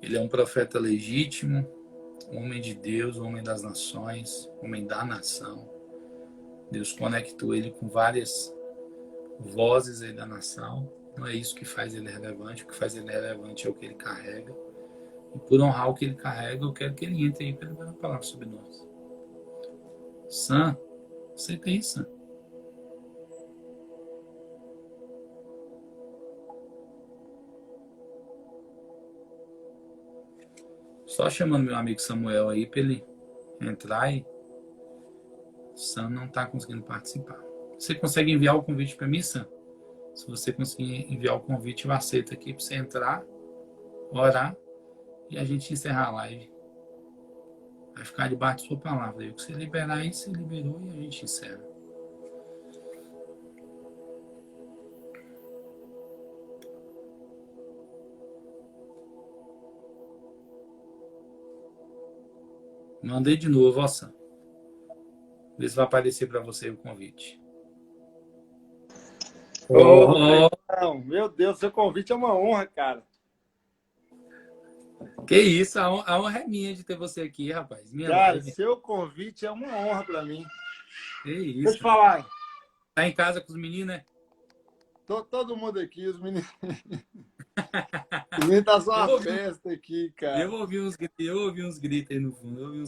Ele é um profeta legítimo, homem de Deus, homem das nações, homem da nação. Deus conectou ele com várias vozes aí da nação. Não é isso que faz ele relevante. O que faz ele relevante é o que ele carrega. E por honrar o que ele carrega, eu quero que ele entre aí para ele dar uma palavra sobre nós. Sam, você tem Sam? Só chamando meu amigo Samuel aí para ele entrar e Sam não está conseguindo participar. Você consegue enviar o convite para mim, Sam? Se você conseguir enviar o convite, eu aceito aqui para você entrar, orar e a gente encerrar a live. Vai ficar debaixo da sua palavra. Aí, o que você liberar aí, você liberou e a gente encerra. Mandei de novo, ó, Sam. Vê se vai aparecer para você o convite. Meu Deus, seu convite é uma honra, cara. Que isso, a honra é minha de ter você aqui, rapaz. Cara, seu convite é uma honra para mim. Que isso. Deixa eu te falar. Tá em casa com os meninos, né? Todo mundo aqui, os meninos. Os meninos tá só uma festa aqui, cara. Eu ouvi uns gritos aí no fundo.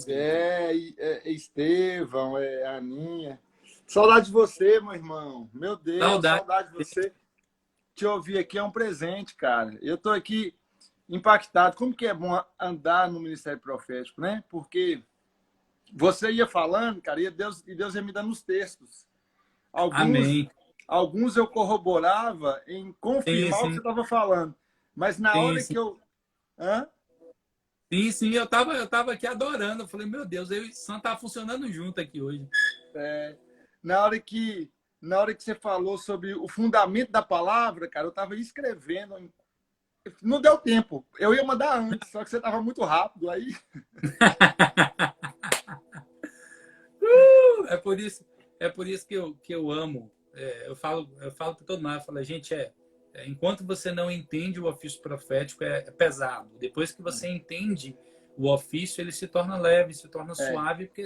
Estevão, Aninha. Saudade de você, meu irmão. Meu Deus, saudade de você. Te ouvir aqui é um presente, cara. Eu tô aqui impactado. Como que é bom andar no Ministério Profético, né? Porque você ia falando, cara, e Deus ia me dando os textos. Amém. Alguns eu corroborava em confirmar o que você estava falando. Mas na hora que eu... Hã? Sim, eu tava aqui adorando. Eu falei, meu Deus, eu e o Sam tá funcionando junto aqui hoje. Na hora que você falou sobre o fundamento da palavra, cara, eu estava escrevendo. Não deu tempo. Eu ia mandar antes, só que você estava muito rápido aí. É por isso que eu amo. Eu falo para todo mundo, eu falo, gente, enquanto você não entende o ofício profético, é pesado. Depois que você entende o ofício, ele se torna leve, se torna suave, porque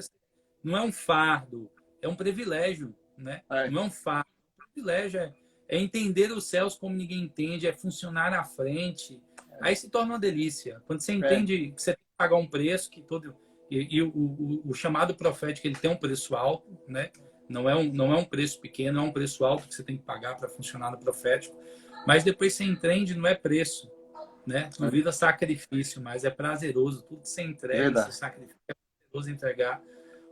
não é um fardo, é um privilégio, né? Não é um fardo, é um privilégio, é entender os céus como ninguém entende, é funcionar à frente. Aí se torna uma delícia. Quando você entende que você tem que pagar um preço, que todo... E o chamado profético, ele tem um preço alto, né? Não é um preço pequeno, é um preço alto que você tem que pagar para funcionar no profético. Mas depois você entende, não é preço, né? Não vira sacrifício, mas é prazeroso. Tudo que você entrega, você sacrifica, é prazeroso entregar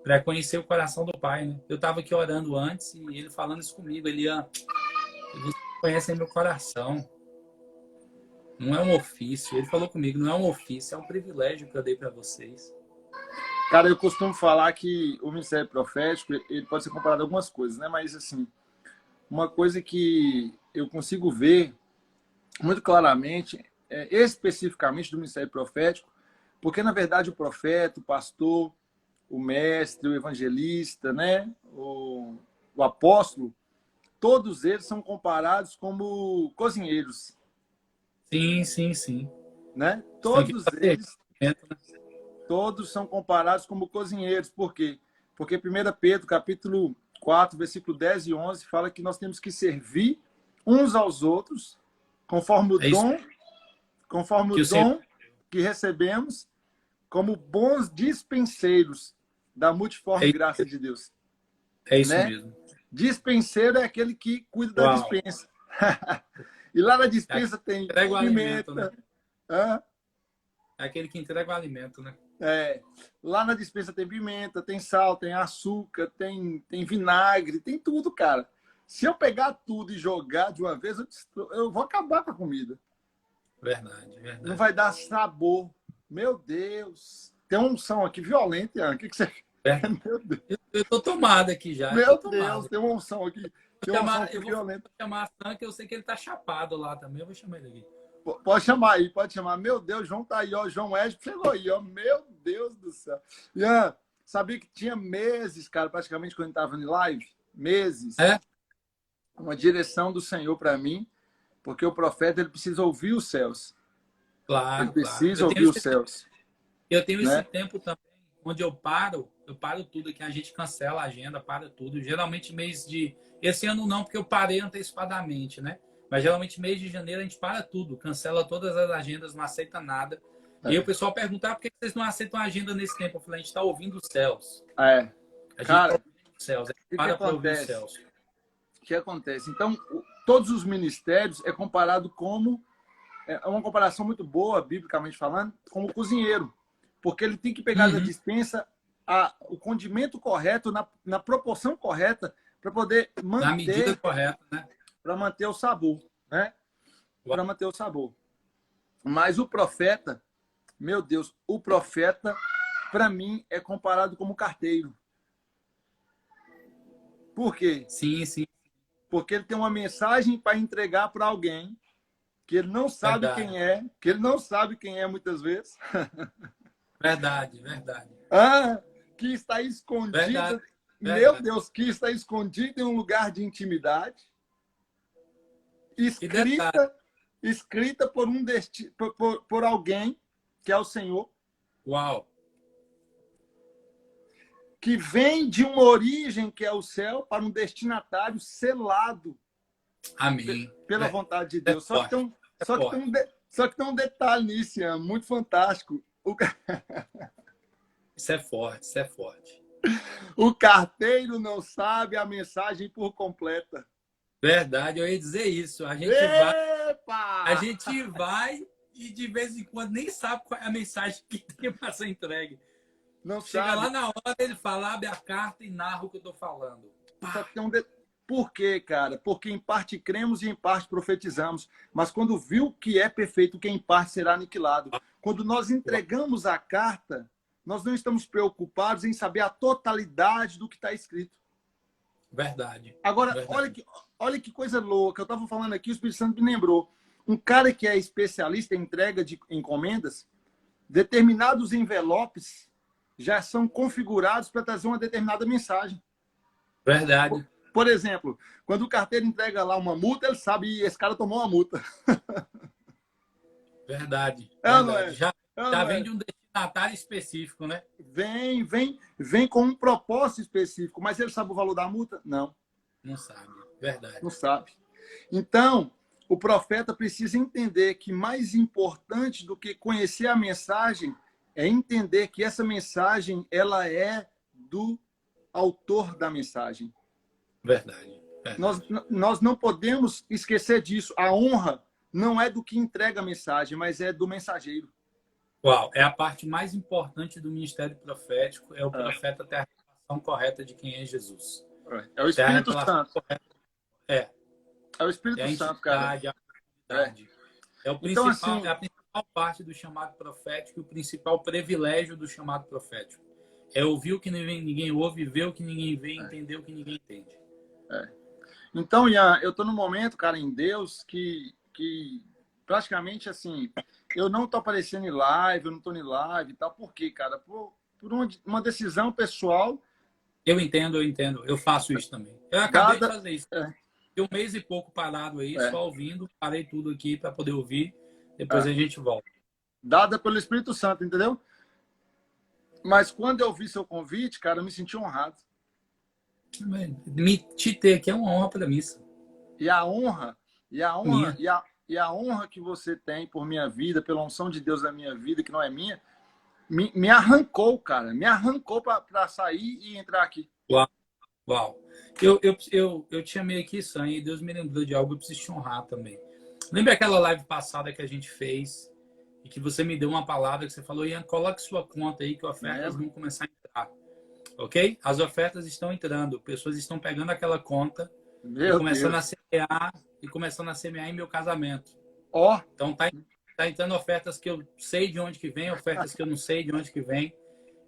para conhecer o coração do Pai, né? Eu estava aqui orando antes e ele falando isso comigo. Elian, vocês conhecem meu coração. Não é um ofício. Ele falou comigo, não é um ofício, é um privilégio que eu dei para vocês. Cara, eu costumo falar que o ministério profético, ele pode ser comparado a algumas coisas, né? Mas, assim, uma coisa que eu consigo ver muito claramente, especificamente do ministério profético, porque, na verdade, o profeta, o pastor, o mestre, o evangelista, né? O apóstolo, todos eles são comparados como cozinheiros. Sim. Né? Todos são comparados como cozinheiros. Por quê? Porque 1 Pedro, capítulo 4, versículo 10 e 11, fala que nós temos que servir uns aos outros conforme o dom que recebemos, como bons dispenseiros da multiforme graça de Deus. É isso mesmo. Dispenseiro é aquele que cuida da dispensa. E lá na dispensa tem pimenta. Né? É aquele que entrega o alimento, né? Lá na dispensa tem pimenta, tem sal, tem açúcar, tem vinagre, tem tudo, cara. Se eu pegar tudo e jogar de uma vez, eu vou acabar com a comida. Verdade. Não vai dar sabor. Meu Deus. Tem uma unção aqui violenta, Ian. O que você... Meu Deus. Eu tô tomado aqui já. Meu Deus, tem uma unção aqui. Eu vou chamar a Sam, que eu sei que ele tá chapado lá também. Eu vou chamar ele aqui. Pode chamar aí, pode chamar. Meu Deus, João tá aí, ó. João Edson chegou aí, ó. Meu Deus do céu. Ian, sabia que tinha meses, cara, praticamente, quando eu estava em live? Meses. Uma direção do Senhor para mim, porque o profeta, ele precisa ouvir os céus. Claro, ele precisa ouvir os céus. Eu tenho esse tempo também, onde eu paro eu paro tudo aqui, a gente cancela a agenda, para tudo. Geralmente mês de... Esse ano não, porque eu parei antecipadamente, né? Mas geralmente mês de janeiro a gente para tudo, cancela todas as agendas, não aceita nada. E aí o pessoal pergunta, por que vocês não aceitam a agenda nesse tempo? Eu falei, a gente está ouvindo os céus. É. A gente Cara, está ouvindo os céus, a gente para ouvir os céus. O que acontece? Então, todos os ministérios é comparado como... É uma comparação muito boa, biblicamente falando, como cozinheiro. Porque ele tem que pegar da despensa o condimento correto, na proporção correta, para poder manter... Na medida correta, né? Para manter o sabor, né? Para manter o sabor. Mas o profeta, meu Deus, o profeta, para mim, é comparado como carteiro. Por quê? Sim, sim. Porque ele tem uma mensagem para entregar para alguém que ele não sabe quem é, que ele não sabe quem é muitas vezes. Verdade, verdade. Que está escondido. Verdade, meu verdade. Deus, que está escondido em um lugar de intimidade. Escrita por um por alguém que é o Senhor. Uau. Que vem de uma origem que é o céu para um destinatário selado. Amém. Pela vontade de Deus. Só que tem um detalhe nisso, Ian, muito fantástico. Isso é forte, isso é forte. O carteiro não sabe a mensagem por completa. Verdade, eu ia dizer isso. A gente vai e de vez em quando nem sabe qual é a mensagem que tem para ser entregue. Não Chega sabe. lá na hora, ele fala, abre a carta e narra o que eu estou falando. Só que tem Por quê, cara? Porque em parte cremos e em parte profetizamos. Mas quando viu que é perfeito, que em parte será aniquilado. Quando nós entregamos a carta, nós não estamos preocupados em saber a totalidade do que está escrito. Verdade. Agora, verdade. Olha que coisa louca. Eu estava falando aqui, o Espírito Santo me lembrou. Um cara que é especialista em entrega de encomendas, determinados envelopes já são configurados para trazer uma determinada mensagem. Verdade. Por exemplo, quando o carteiro entrega lá uma multa, ele sabe que esse cara tomou uma multa. Verdade. Não é? Já vem de um destinatário específico, né? Vem com um propósito específico. Mas ele sabe o valor da multa? Não. Não sabe. Verdade. Não sabe. Então, o profeta precisa entender que mais importante do que conhecer a mensagem é entender que essa mensagem ela é do autor da mensagem. Verdade. Nós não podemos esquecer disso. A honra não é do que entrega a mensagem, mas é do mensageiro. Uau, é a parte mais importante do ministério profético, é o profeta ter a revelação correta de quem é Jesus. É o Espírito Santo. É o Espírito Santo, cara. É o principal, então, assim, é a principal parte do chamado profético e o principal privilégio do chamado profético. É ouvir o que ninguém ouve, ver o que ninguém vê, entender o que ninguém entende. Então, Ian, eu estou no momento, cara, em Deus, que praticamente, assim, eu não estou aparecendo em live, eu não estou em live e tal. Por quê, cara? Por uma decisão pessoal. Eu entendo. Eu faço isso também. Eu acabei de fazer isso. Fiquei um mês e pouco parado aí, só ouvindo. Parei tudo aqui para poder ouvir. Depois a gente volta. Dada pelo Espírito Santo, entendeu? Mas quando eu vi seu convite, cara, eu me senti honrado. Te ter aqui é uma honra para mim. E a honra que você tem por minha vida, pela unção de Deus na minha vida, que não é minha, me arrancou, cara. Me arrancou para sair e entrar aqui. Uau. Eu te chamei aqui, Sam, e Deus me lembrou de algo, eu preciso te honrar também. Lembra aquela live passada que a gente fez e que você me deu uma palavra que você falou, Ian, coloque sua conta aí que ofertas vão começar a entrar. Ok? As ofertas estão entrando, pessoas estão pegando aquela conta e começando a semear em meu casamento. Então tá entrando ofertas que eu sei de onde que vem, ofertas que eu não sei de onde que vem.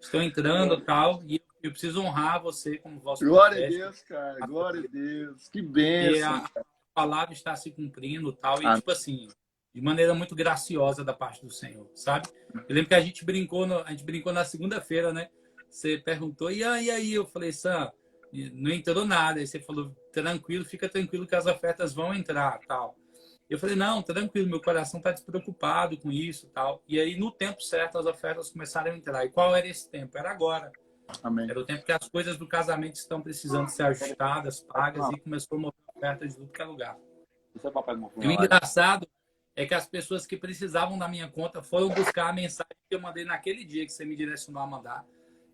Estão entrando tal, e eu preciso honrar você como vosso Glória a Deus, cara. Glória a Deus. Que bênção. E a palavra está se cumprindo tal, e tipo assim, de maneira muito graciosa da parte do Senhor, sabe? Eu lembro que a gente brincou na segunda-feira, né? Você perguntou, e aí? Eu falei, Sam, não entrou nada. Aí você falou, tranquilo, fica tranquilo que as ofertas vão entrar, tal. Eu falei, não, tranquilo, meu coração está despreocupado com isso, tal. E aí, no tempo certo, as ofertas começaram a entrar. E qual era esse tempo? Era agora. Amém. Era o tempo que as coisas do casamento estão precisando ser ajustadas, pagas, e começou a mover ofertas de tudo que é lugar. Isso é papai no E o engraçado é que as pessoas que precisavam da minha conta foram buscar a mensagem que eu mandei naquele dia que você me direcionou a mandar.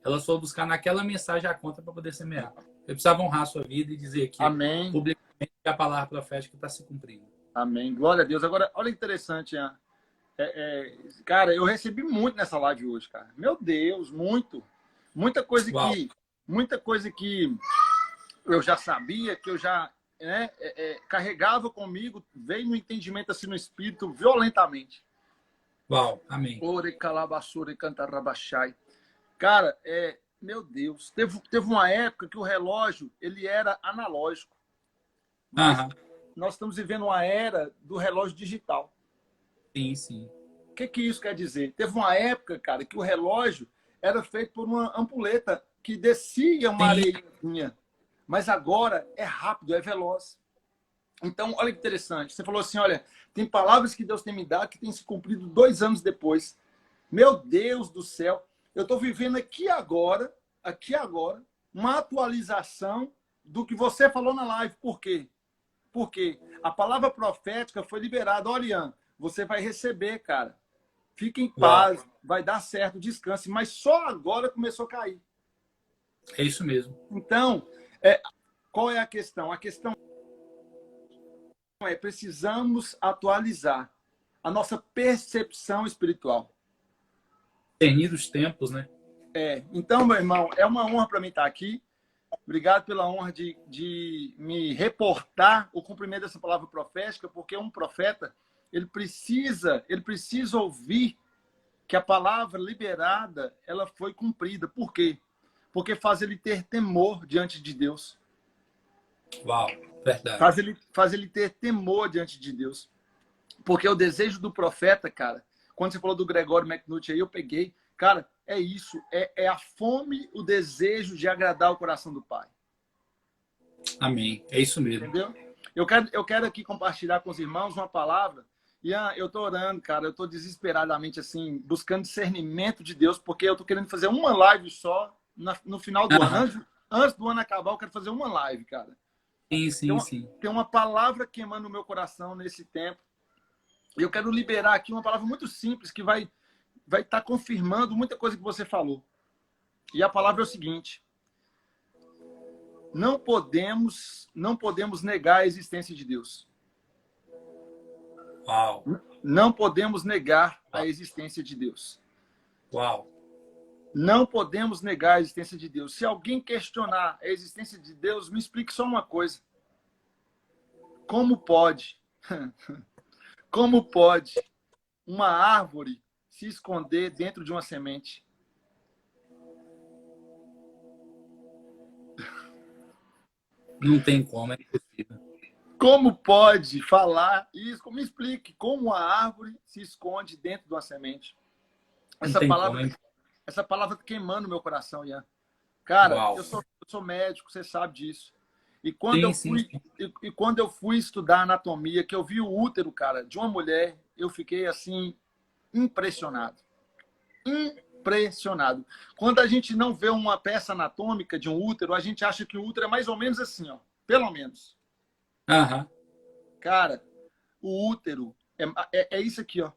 Elas foram buscar naquela mensagem a conta para poder semear. Eu precisava honrar a sua vida e dizer aqui Amém. publicamente que a palavra profética está se cumprindo. Amém. Glória a Deus. Agora, olha que interessante, Ian. Cara, eu recebi muito nessa live hoje, cara. Meu Deus, muito. Muita coisa que eu já sabia, que eu já carregava comigo, veio no entendimento assim no espírito violentamente. Uau, amém. Ore calabassure cantarabachai. Cara, meu Deus, teve uma época que o relógio ele era analógico. Mas nós estamos vivendo uma era do relógio digital. Sim, sim. O que isso quer dizer? Teve uma época, cara, que o relógio era feito por uma ampulheta que descia uma areinha. Mas agora é rápido, é veloz. Então, olha que interessante. Você falou assim, olha, tem palavras que Deus tem me dado que tem se cumprido 2 anos depois. Meu Deus do céu. Eu estou vivendo aqui agora, uma atualização do que você falou na live. Por quê? Porque a palavra profética foi liberada. Olha, Ian, você vai receber, cara. Fique em paz, vai dar certo, descanse. Mas só agora começou a cair. É isso mesmo. Então, qual é a questão? A questão precisamos atualizar a nossa percepção espiritual. Discernir os tempos, né? Então, meu irmão, é uma honra para mim estar aqui. Obrigado pela honra de me reportar o cumprimento dessa palavra profética, porque um profeta, ele precisa ouvir que a palavra liberada, ela foi cumprida. Por quê? Porque faz ele ter temor diante de Deus. Uau, verdade. Faz ele ter temor diante de Deus. Porque o desejo do profeta, cara, quando você falou do Gregório McNulty aí, eu peguei, cara, é isso, é a fome, o desejo de agradar o coração do Pai. Amém, é isso mesmo. Entendeu? Eu quero aqui compartilhar com os irmãos uma palavra. Ian, eu tô orando, cara, eu tô desesperadamente, assim, buscando discernimento de Deus, porque eu tô querendo fazer uma live só no final do ano. Antes do ano acabar, eu quero fazer uma live, cara. Sim. Tem uma palavra queimando no meu coração nesse tempo. E eu quero liberar aqui uma palavra muito simples que vai estar confirmando muita coisa que você falou. E a palavra é o seguinte: não podemos negar a existência de Deus. Uau. Não podemos negar a existência de Deus. Uau. Não podemos negar a existência de Deus. Se alguém questionar a existência de Deus, me explique só uma coisa. Como pode? Como pode uma árvore se esconder dentro de uma semente? Não tem como, é impossível. Como pode falar isso? Me explique como a árvore se esconde dentro de uma semente. Essa palavra tá queimando no meu coração, Ian. Cara, eu sou médico, você sabe disso. E quando eu fui estudar anatomia, que eu vi o útero, cara, de uma mulher, eu fiquei assim impressionado. Impressionado. Quando a gente não vê uma peça anatômica de um útero, a gente acha que o útero é mais ou menos assim, ó, pelo menos. Cara, o útero é isso aqui, ó.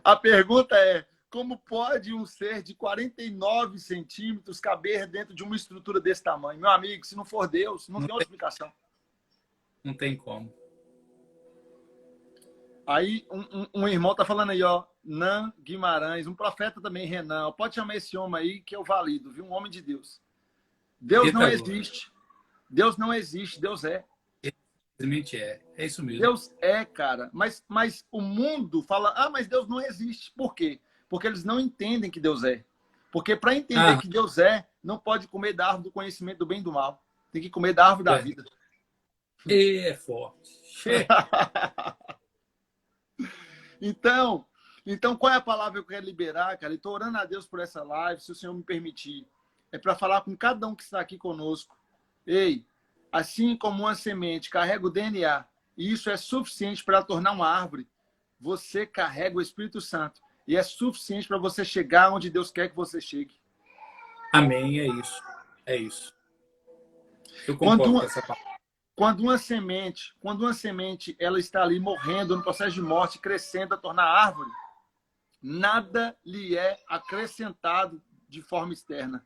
A pergunta é: como pode um ser de 49 centímetros caber dentro de uma estrutura desse tamanho? Meu amigo, se não for Deus, não tem outra explicação. Não tem como. Aí um irmão tá falando aí, ó, Nan Guimarães, um profeta também, Renan. Pode chamar esse homem aí que eu valido, viu? Um homem de Deus. Deus não existe. Deus não existe, Deus é. Simplesmente é. É isso mesmo. Deus é, cara. Mas o mundo fala, mas Deus não existe. Por quê? Porque eles não entendem que Deus é. Porque para entender que Deus não pode comer da árvore do conhecimento do bem e do mal. Tem que comer da árvore da vida. É forte. Então, qual é a palavra que eu quero liberar, cara? Estou orando a Deus por essa live, se o Senhor me permitir. É para falar com cada um que está aqui conosco. Ei, assim como uma semente carrega o DNA, e isso é suficiente para tornar uma árvore, você carrega o Espírito Santo. E é suficiente para você chegar onde Deus quer que você chegue. Amém, é isso. É isso. Eu Quando concordo uma, com essa palavra. quando uma semente ela está ali morrendo no processo de morte, crescendo a tornar árvore, nada lhe é acrescentado de forma externa.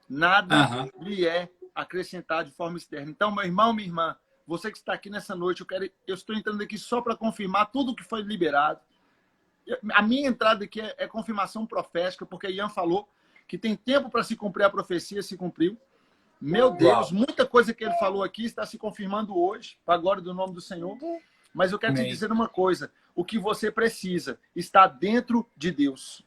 Nada lhe é acrescentado de forma externa. Então, meu irmão, minha irmã, você que está aqui nessa noite, eu estou entrando aqui só para confirmar tudo o que foi liberado. A minha entrada aqui é confirmação profética, porque Ian falou que tem tempo para se cumprir a profecia, se cumpriu. Meu Deus, muita coisa que ele falou aqui está se confirmando hoje, para a glória do nome do Senhor. Mas eu quero te dizer uma coisa: o que você precisa está dentro de Deus.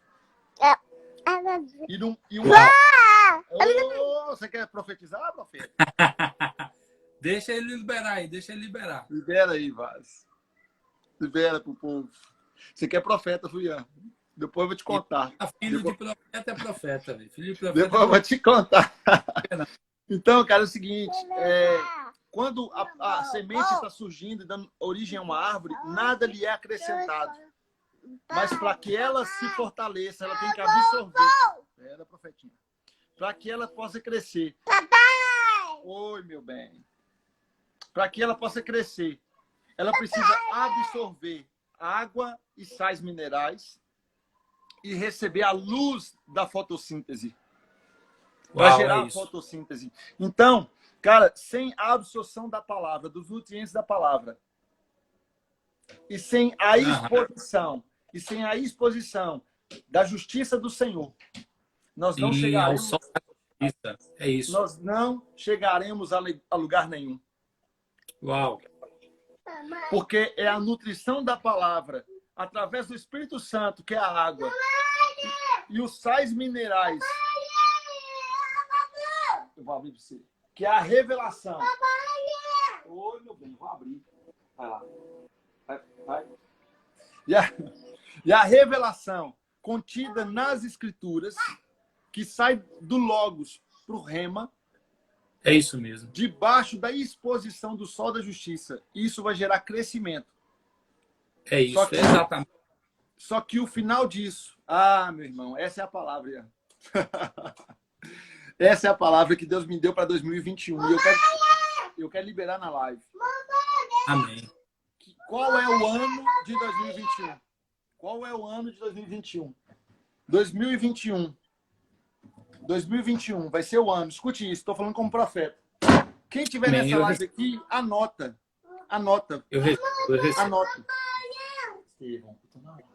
Você quer profetizar, profeta? Deixa ele liberar aí, deixa ele liberar. Libera aí, Vaz. Libera pro povo. Você quer profeta, Ian? Depois eu vou te contar. Filho de profeta é profeta, velho. Filho de profeta depois eu vou te contar. Então, cara, é o seguinte: quando a semente está surgindo e dando origem a uma árvore, nada lhe é acrescentado. Mas para que ela se fortaleça, ela tem que absorver. Era profetinha. Para que ela possa crescer. Papai! Oi, meu bem. Para que ela possa crescer, ela precisa absorver água e sais minerais e receber a luz da fotossíntese. Para gerar a fotossíntese. Então, cara, sem a absorção da palavra, dos nutrientes da palavra, e sem a exposição, da justiça do Senhor, nós não chegaremos. É isso. Nós não chegaremos a lugar nenhum. Uau! Porque é a nutrição da palavra, através do Espírito Santo, que é a água, e os sais minerais. Eu vou abrir para você. Que é a revelação. Oi, meu bem, vou abrir. Vai lá. Vai. E a revelação contida nas Escrituras, que sai do Logos para o Rema. É isso mesmo. Debaixo da exposição do sol da justiça. Isso vai gerar crescimento. É isso, exatamente. Só que o final disso... meu irmão, essa é a palavra, Ian. Essa é a palavra que Deus me deu para 2021. E eu quero liberar na live. Amém. Qual é o ano de 2021? Qual é o ano de 2021? 2021 vai ser o ano. Escute isso, estou falando como profeta. Quem tiver nessa live aqui, anota. Eu recebo. Anota. Estevão, eu tô na live.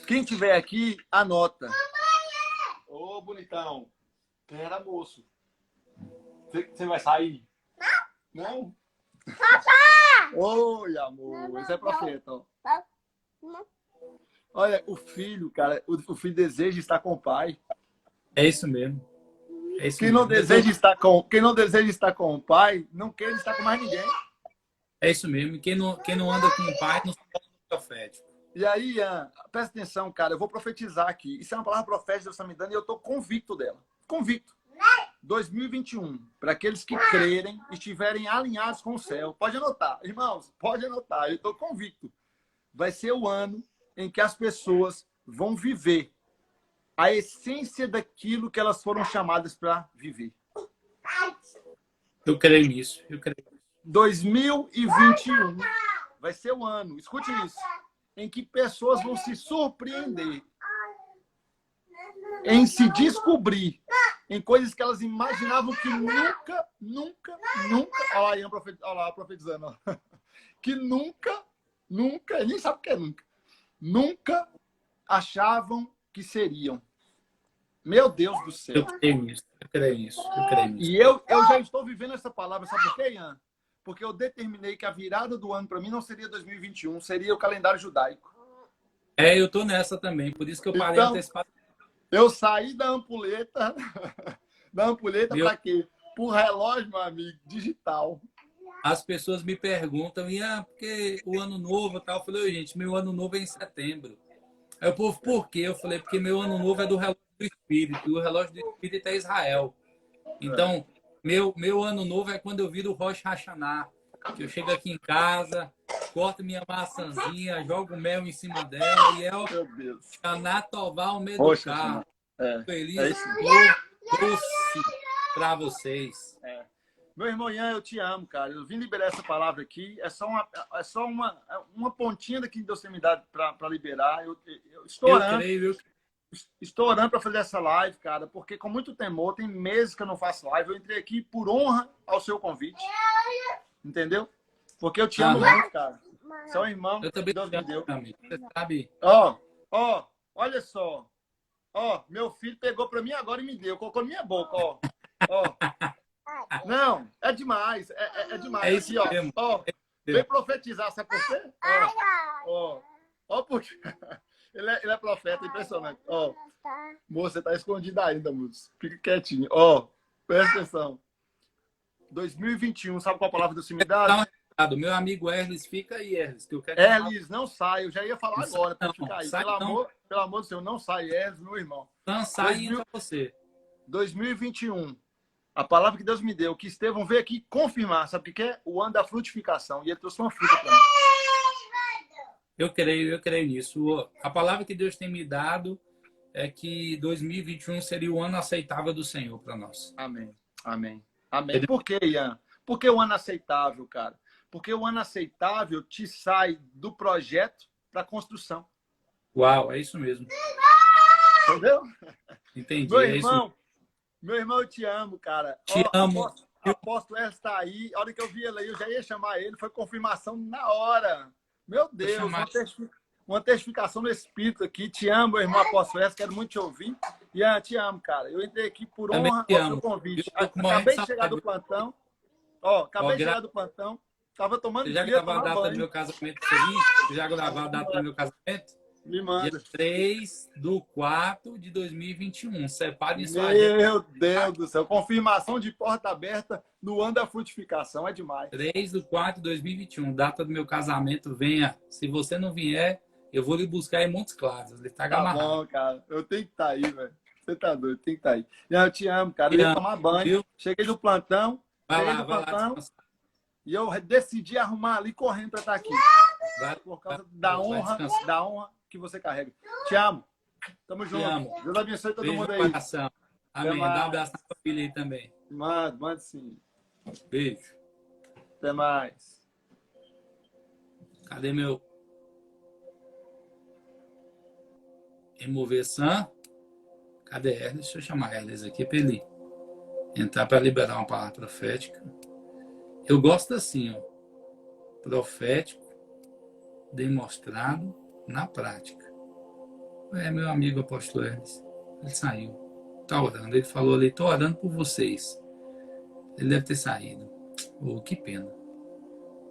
Quem tiver aqui, anota. Ô, bonitão. Pera, moço. Você vai sair? Não? Papai! Oi, amor. Esse é profeta, ó. Olha, o filho, cara, o filho deseja estar com o pai. É isso mesmo. É isso quem mesmo. não deseja estar com o pai, não quer estar com mais ninguém. É isso mesmo. Quem não anda com o pai, não fala profético. E aí, Ian, presta atenção, cara, eu vou profetizar aqui. Isso é uma palavra profética que Deus está me dando e eu estou convicto dela. Convicto. 2021, para aqueles que crerem e estiverem alinhados com o céu. Pode anotar, irmãos, pode anotar. Eu estou convicto. Vai ser o ano em que as pessoas vão viver a essência daquilo que elas foram chamadas para viver. Eu creio nisso. 2021 vai ser o ano, escute isso, em que pessoas vão se surpreender em se descobrir em coisas que elas imaginavam que nunca. Olha lá, profetizando. Que nunca, nem sabe o que é nunca achavam que seriam. Meu Deus do céu. Eu creio nisso. E eu já estou vivendo essa palavra, sabe por quê, Ian? Porque eu determinei que a virada do ano para mim não seria 2021, seria o calendário judaico. Eu tô nessa também, por isso que eu parei antecipado. Eu saí da ampulheta para quê? Pro relógio, meu amigo, digital. As pessoas me perguntam, porque o ano novo e tal. Eu falei, gente, meu ano novo é em setembro. Aí o povo, por quê? Eu falei, porque meu ano novo é do relógio do Espírito. E o relógio do Espírito é Israel. Então, meu ano novo é quando eu viro o Rosh Hashanah. que eu chego aqui em casa, corto minha maçãzinha, jogo mel em cima dela e ela Meu Deus. na tovar o meio do Poxa, carro. é Feliz isso. doce para vocês. Meu irmão Ian, eu te amo, cara. Eu vim liberar essa palavra aqui. É só uma pontinha daqui que Deus tem me dado para liberar. Eu estou orando. Estou orando para fazer essa live, cara, porque com muito temor, tem meses que eu não faço live. Eu entrei aqui por honra ao seu convite. Entendeu? Porque eu te amo muito, cara. Você é um irmão eu também que Deus me deu. Amigo. Você sabe. Olha só. Meu filho pegou para mim agora e me deu. Colocou na minha boca, Não, é demais. É demais. É isso aqui, mesmo. Vem profetizar, sabe por quê? Porque ele é profeta, impressionante. Moça, você tá escondida ainda, moço. Fica quietinho. Presta atenção. 2021, sabe qual a palavra da sumidade? Meu amigo Erlis, fica aí, Erlis, que eu quero. Erlis, não sai. Eu já ia falar agora para ficar aí. Sai, pelo amor do Senhor, não sai, Erlis, meu irmão. Não sai para você. 2021. A palavra que Deus me deu, que Estevão veio aqui confirmar, sabe o que é? O ano da frutificação. E ele trouxe uma fruta para mim. Eu creio nisso. A palavra que Deus tem me dado é que 2021 seria o ano aceitável do Senhor para nós. Amém. Por que, Ian? Por que o ano aceitável, cara? Porque o ano aceitável te sai do projeto para a construção. Uau, é isso mesmo. Entendeu? Entendi. Meu irmão, eu te amo, cara. Te amo. Apóstolo está aí. A hora que eu vi ele aí, eu já ia chamar ele. Foi confirmação na hora. Meu Deus, uma testificação no Espírito aqui. Te amo, meu irmão Apóstolo Essa. Quero muito te ouvir. Ian, te amo, cara. Eu entrei aqui por honra ao seu convite. Acabei de chegar do plantão. Acabei de chegar do plantão. Tava tomando Você já gravou a data do meu casamento? Você já gravou a data do meu casamento? Me manda. Dia 3/4/2021. Separe isso aí. Meu Deus do céu. Confirmação de porta aberta no ano da frutificação. É demais. 3/4/2021. Data do meu casamento. Venha. Se você não vier, eu vou lhe buscar em Montes Claros. Ele tá amarrado. Bom, cara. Eu tenho que estar aí, velho. Você tá doido. Tem que estar aí. Eu te amo, cara. Eu ia tomar banho. Viu? Cheguei do plantão. Vai lá. E eu decidi arrumar ali correndo para estar aqui. Por causa da honra que você carrega. Te amo. Tamo junto. Deus abençoe todo mundo aí. Amém. Dá um abraço na família aí também. Manda sim. Beijo. Até mais. Cadê meu... Remover Sam? Cadê Erlis? Deixa eu chamar Erlis aqui para ele entrar para liberar uma palavra profética. Eu gosto assim, profético, demonstrado na prática. Meu amigo apóstolo Erlis, ele saiu, tá orando, ele falou ali, tô orando por vocês. Ele deve ter saído. Que pena.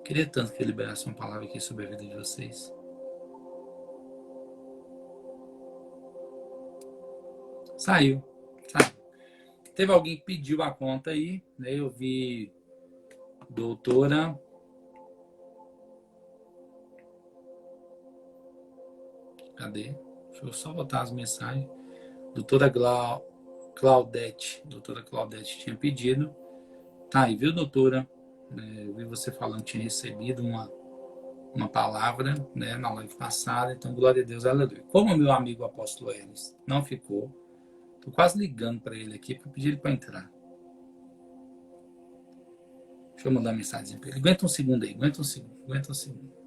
Queria tanto que ele liberasse uma palavra aqui sobre a vida de vocês. Saiu. Teve alguém que pediu a conta aí, né? Eu vi doutora cadê? Deixa eu só botar as mensagens. Doutora Claudete. Doutora Claudete tinha pedido. Tá aí, viu, doutora? Eu vi você falando que tinha recebido uma palavra, né, na live passada. Então, glória a Deus, aleluia. Como meu amigo apóstolo Enes não ficou, tô quase ligando para ele aqui para pedir ele para entrar. Deixa eu mandar mensagem para ele. Aguenta um segundo aí, aguenta um segundo. Aguenta um segundo.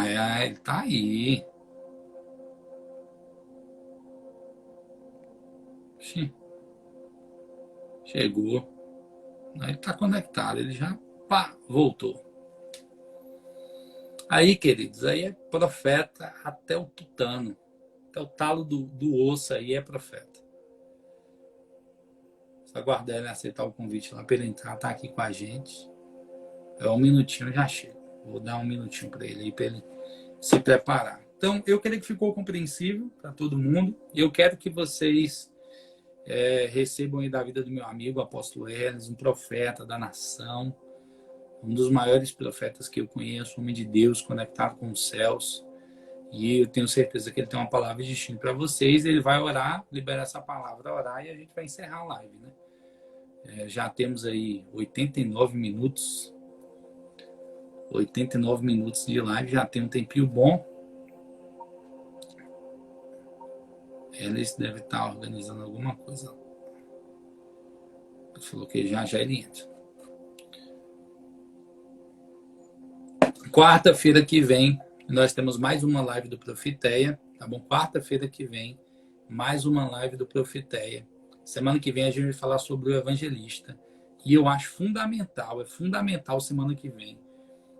Ele tá aí. Chegou. Ele tá conectado, ele já voltou. Aí, queridos, aí é profeta até o tutano. Até o talo do osso aí é profeta. Só aguardar ele aceitar o convite lá para ele entrar, tá aqui com a gente. Um minutinho, eu já chego. Vou dar um minutinho para ele aí, para ele se preparar. Então, eu creio que ficou compreensível para todo mundo. Eu quero que vocês recebam aí da vida do meu amigo, o apóstolo Enes, um profeta da nação, um dos maiores profetas que eu conheço, um homem de Deus conectado com os céus. E eu tenho certeza que ele tem uma palavra de destino para vocês. Ele vai orar, liberar essa palavra, orar e a gente vai encerrar a live, né? Já temos aí 89 minutos de live, já tem um tempinho bom. Eles devem estar organizando alguma coisa. Ele falou que já ele entra. Quarta-feira que vem, nós temos mais uma live do Profiteia, tá bom? Quarta-feira que vem, mais uma live do Profiteia. Semana que vem a gente vai falar sobre o evangelista. E eu acho fundamental, é fundamental semana que vem.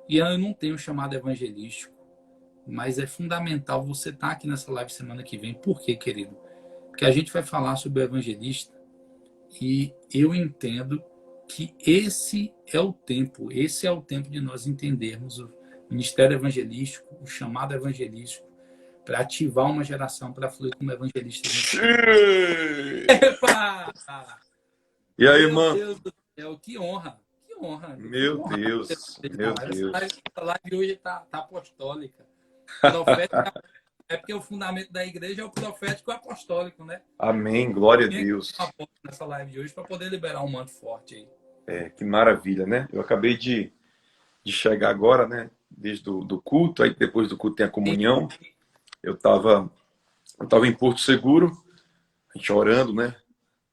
E eu não tenho chamado evangelístico, mas é fundamental você estar aqui nessa live semana que vem. Por quê, querido? Porque a gente vai falar sobre o evangelista e eu entendo que esse é o tempo de nós entendermos o ministério evangelístico, o chamado evangelístico, para ativar uma geração para fluir como evangelista. Epa! E aí, Meu irmão? Deus do céu, que honra! Que honra! Meu Que honra. Deus, meu Deus. Essa live hoje tá apostólica. Profética, é porque o fundamento da igreja é o profético e o apostólico, né? Amém, glória a Deus. Nessa live de hoje para poder liberar um manto forte aí. Que maravilha, né? Eu acabei de chegar agora, né? Desde do culto, aí depois do culto tem a comunhão. Eu estava em Porto Seguro, a gente orando, né?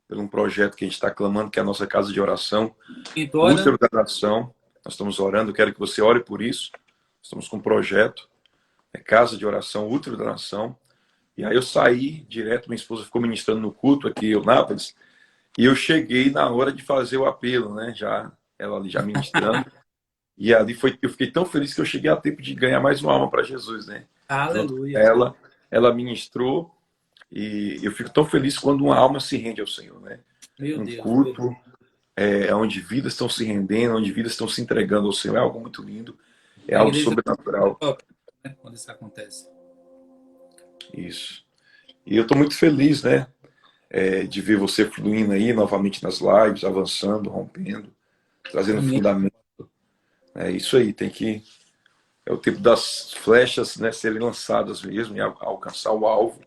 Por um projeto que a gente está clamando, que é a nossa casa de oração, Útero da Nação. Nós estamos orando, eu quero que você ore por isso. Estamos com um projeto, Casa de Oração, Útero da Nação. E aí eu saí direto, minha esposa ficou ministrando no culto aqui em Nápoles, e eu cheguei na hora de fazer o apelo, né? Ela ali já ministrando. E ali eu fiquei tão feliz que eu cheguei a tempo de ganhar mais uma alma para Jesus, né? Aleluia. Ela ministrou, e eu fico tão feliz quando uma alma se rende ao Senhor, né? Meu Deus, culto onde vidas estão se rendendo, onde vidas estão se entregando ao Senhor, é algo muito lindo, é algo sobrenatural. Quando isso acontece. Isso. E eu estou muito feliz, né? De ver você fluindo aí novamente nas lives, avançando, rompendo, trazendo fundamento. É isso aí, é o tempo das flechas, né, serem lançadas mesmo e alcançar o alvo.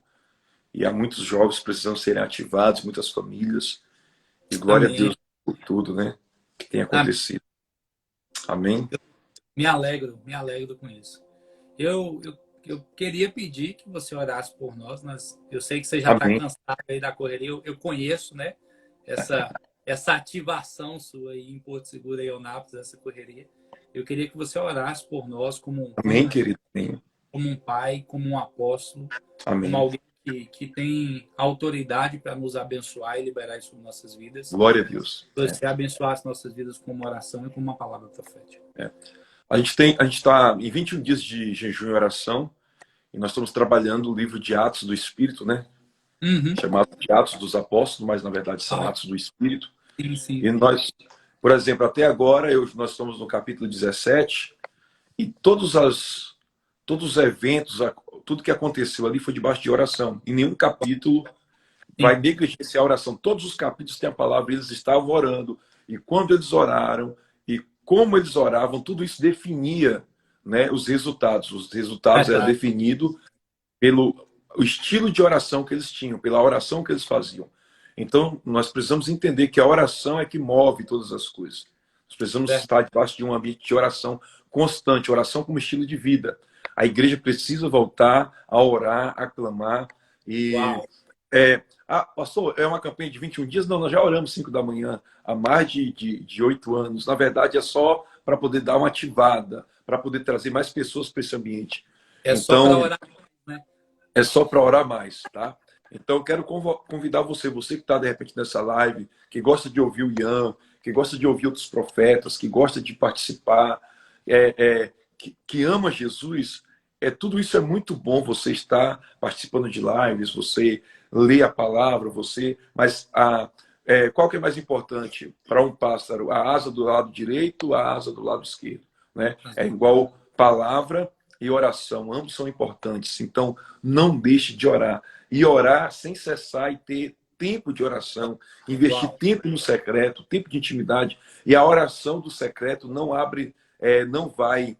E há muitos jovens precisando serem ativados, muitas famílias. E glória a Deus por tudo, né, que tem acontecido. Amém? Me alegro com isso. Eu queria pedir que você orasse por nós. Eu sei que você já está cansado aí da correria. Eu conheço, né, essa ativação sua aí em Porto Seguro e Eunápolis, essa correria. Eu queria que você orasse por nós Amém, querido. Amém. Como um pai, como um apóstolo, Amém. como alguém que tem autoridade para nos abençoar e liberar isso nas nossas vidas. Glória a Deus. Você abençoar as nossas vidas com uma oração e com uma palavra profética. A gente está em 21 dias de jejum e oração, e nós estamos trabalhando o livro de Atos do Espírito, né? Chamado de Atos dos Apóstolos, mas na verdade são Atos do Espírito. Sim. E nós, por exemplo, até agora, nós estamos no capítulo 17, e todos os eventos, tudo que aconteceu ali foi debaixo de oração. Em nenhum capítulo vai negligenciar a oração. Todos os capítulos têm a palavra, eles estavam orando. E quando eles oraram, e como eles oravam, tudo isso definia, né, os resultados. Os resultados eram definidos pelo o estilo de oração que eles tinham, pela oração que eles faziam. Então, nós precisamos entender que a oração é que move todas as coisas. Nós precisamos estar debaixo de um ambiente de oração constante, oração como estilo de vida. A igreja precisa voltar a orar, a clamar. E pastor, é uma campanha de 21 dias? Não, nós já oramos 5 da manhã há mais de 8 anos. Na verdade, é só para poder dar uma ativada, para poder trazer mais pessoas para esse ambiente. Só para orar, né? É só para orar mais, tá? Então, eu quero convidar você que está, de repente, nessa live, que gosta de ouvir o Ian, que gosta de ouvir outros profetas, que gosta de participar, que ama Jesus, tudo isso é muito bom, você estar participando de lives, você ler a palavra, mas qual que é mais importante para um pássaro? A asa do lado direito, a asa do lado esquerdo, né? É igual palavra e oração, ambos são importantes. Então, não deixe de orar. E orar sem cessar e ter tempo de oração, investir tempo no secreto, tempo de intimidade. E a oração do secreto não vai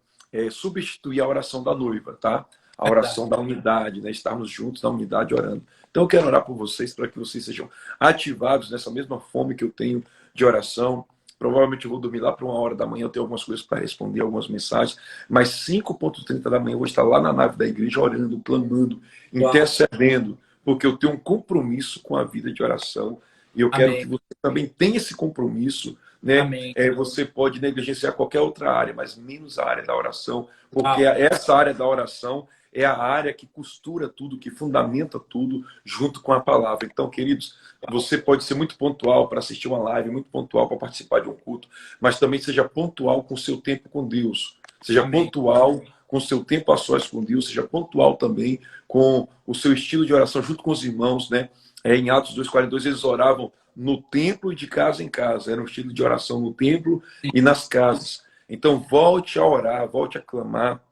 substituir a oração da noiva, tá? A oração da unidade, né? Estarmos juntos na unidade orando. Então eu quero orar por vocês para que vocês sejam ativados nessa mesma fome que eu tenho de oração. Provavelmente eu vou dormir lá para 1 hora da manhã, eu tenho algumas coisas para responder, algumas mensagens, mas 5h30 da manhã eu vou estar lá na nave da igreja orando, clamando, intercedendo, porque eu tenho um compromisso com a vida de oração e eu quero Amém. que você também tenha esse compromisso, né? Amém. Você pode negligenciar qualquer outra área, mas menos a área da oração, porque essa área da oração é a área que costura tudo, que fundamenta tudo junto com a palavra. Então, queridos, você pode ser muito pontual para assistir uma live, muito pontual para participar de um culto, mas também seja pontual com o seu tempo com Deus. Seja Amém. pontual com o seu tempo a sós com Deus, seja pontual também com o seu estilo de oração junto com os irmãos, né? Em Atos 2:42, eles oravam no templo e de casa em casa. Era um estilo de oração no templo e nas casas. Então, volte a orar, volte a clamar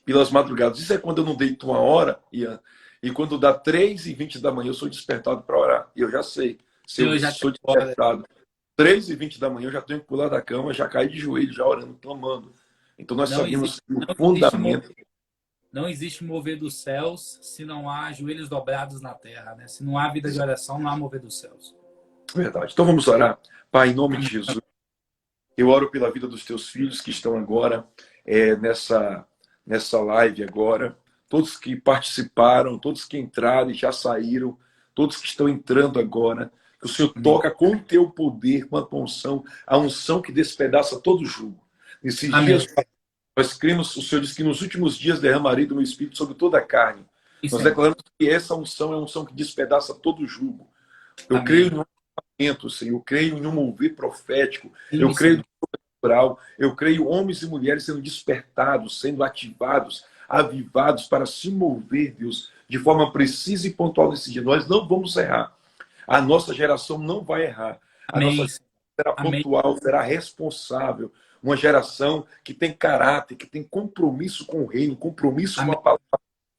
pelas madrugadas. Isso é quando eu não deito 1 hora, Ian, e quando dá 3h20 da manhã eu sou despertado para orar. E eu já sei, se eu sou despertado 3h20 da manhã, eu já tenho que pular da cama, já cair de joelho, já orando, clamando. Então nós sabemos que o fundamento... Não existe mover dos céus se não há joelhos dobrados na terra, né? Se não há vida de oração, não há mover dos céus. Verdade. Então vamos orar. Pai, em nome de Jesus, eu oro pela vida dos teus filhos que estão agora nessa live agora, todos que participaram, todos que entraram e já saíram, todos que estão entrando agora, que o Senhor toca com o teu poder, com a tua unção, a unção que despedaça todo o jugo. Nesses dias, nós cremos, o Senhor diz que nos últimos dias derramarei do meu Espírito sobre toda a carne. Nós declaramos que essa unção é a unção que despedaça todo o jugo. Eu creio no avivamento, Senhor, eu creio em um mover profético, eu creio no sobrenatural, eu creio homens e mulheres sendo despertados, sendo ativados, avivados para se mover, Deus, de forma precisa e pontual nesse dia. Nós não vamos errar. A nossa geração não vai errar. A nossa geração será pontual, será responsável. Uma geração que tem caráter, que tem compromisso com o reino, compromisso com a palavra.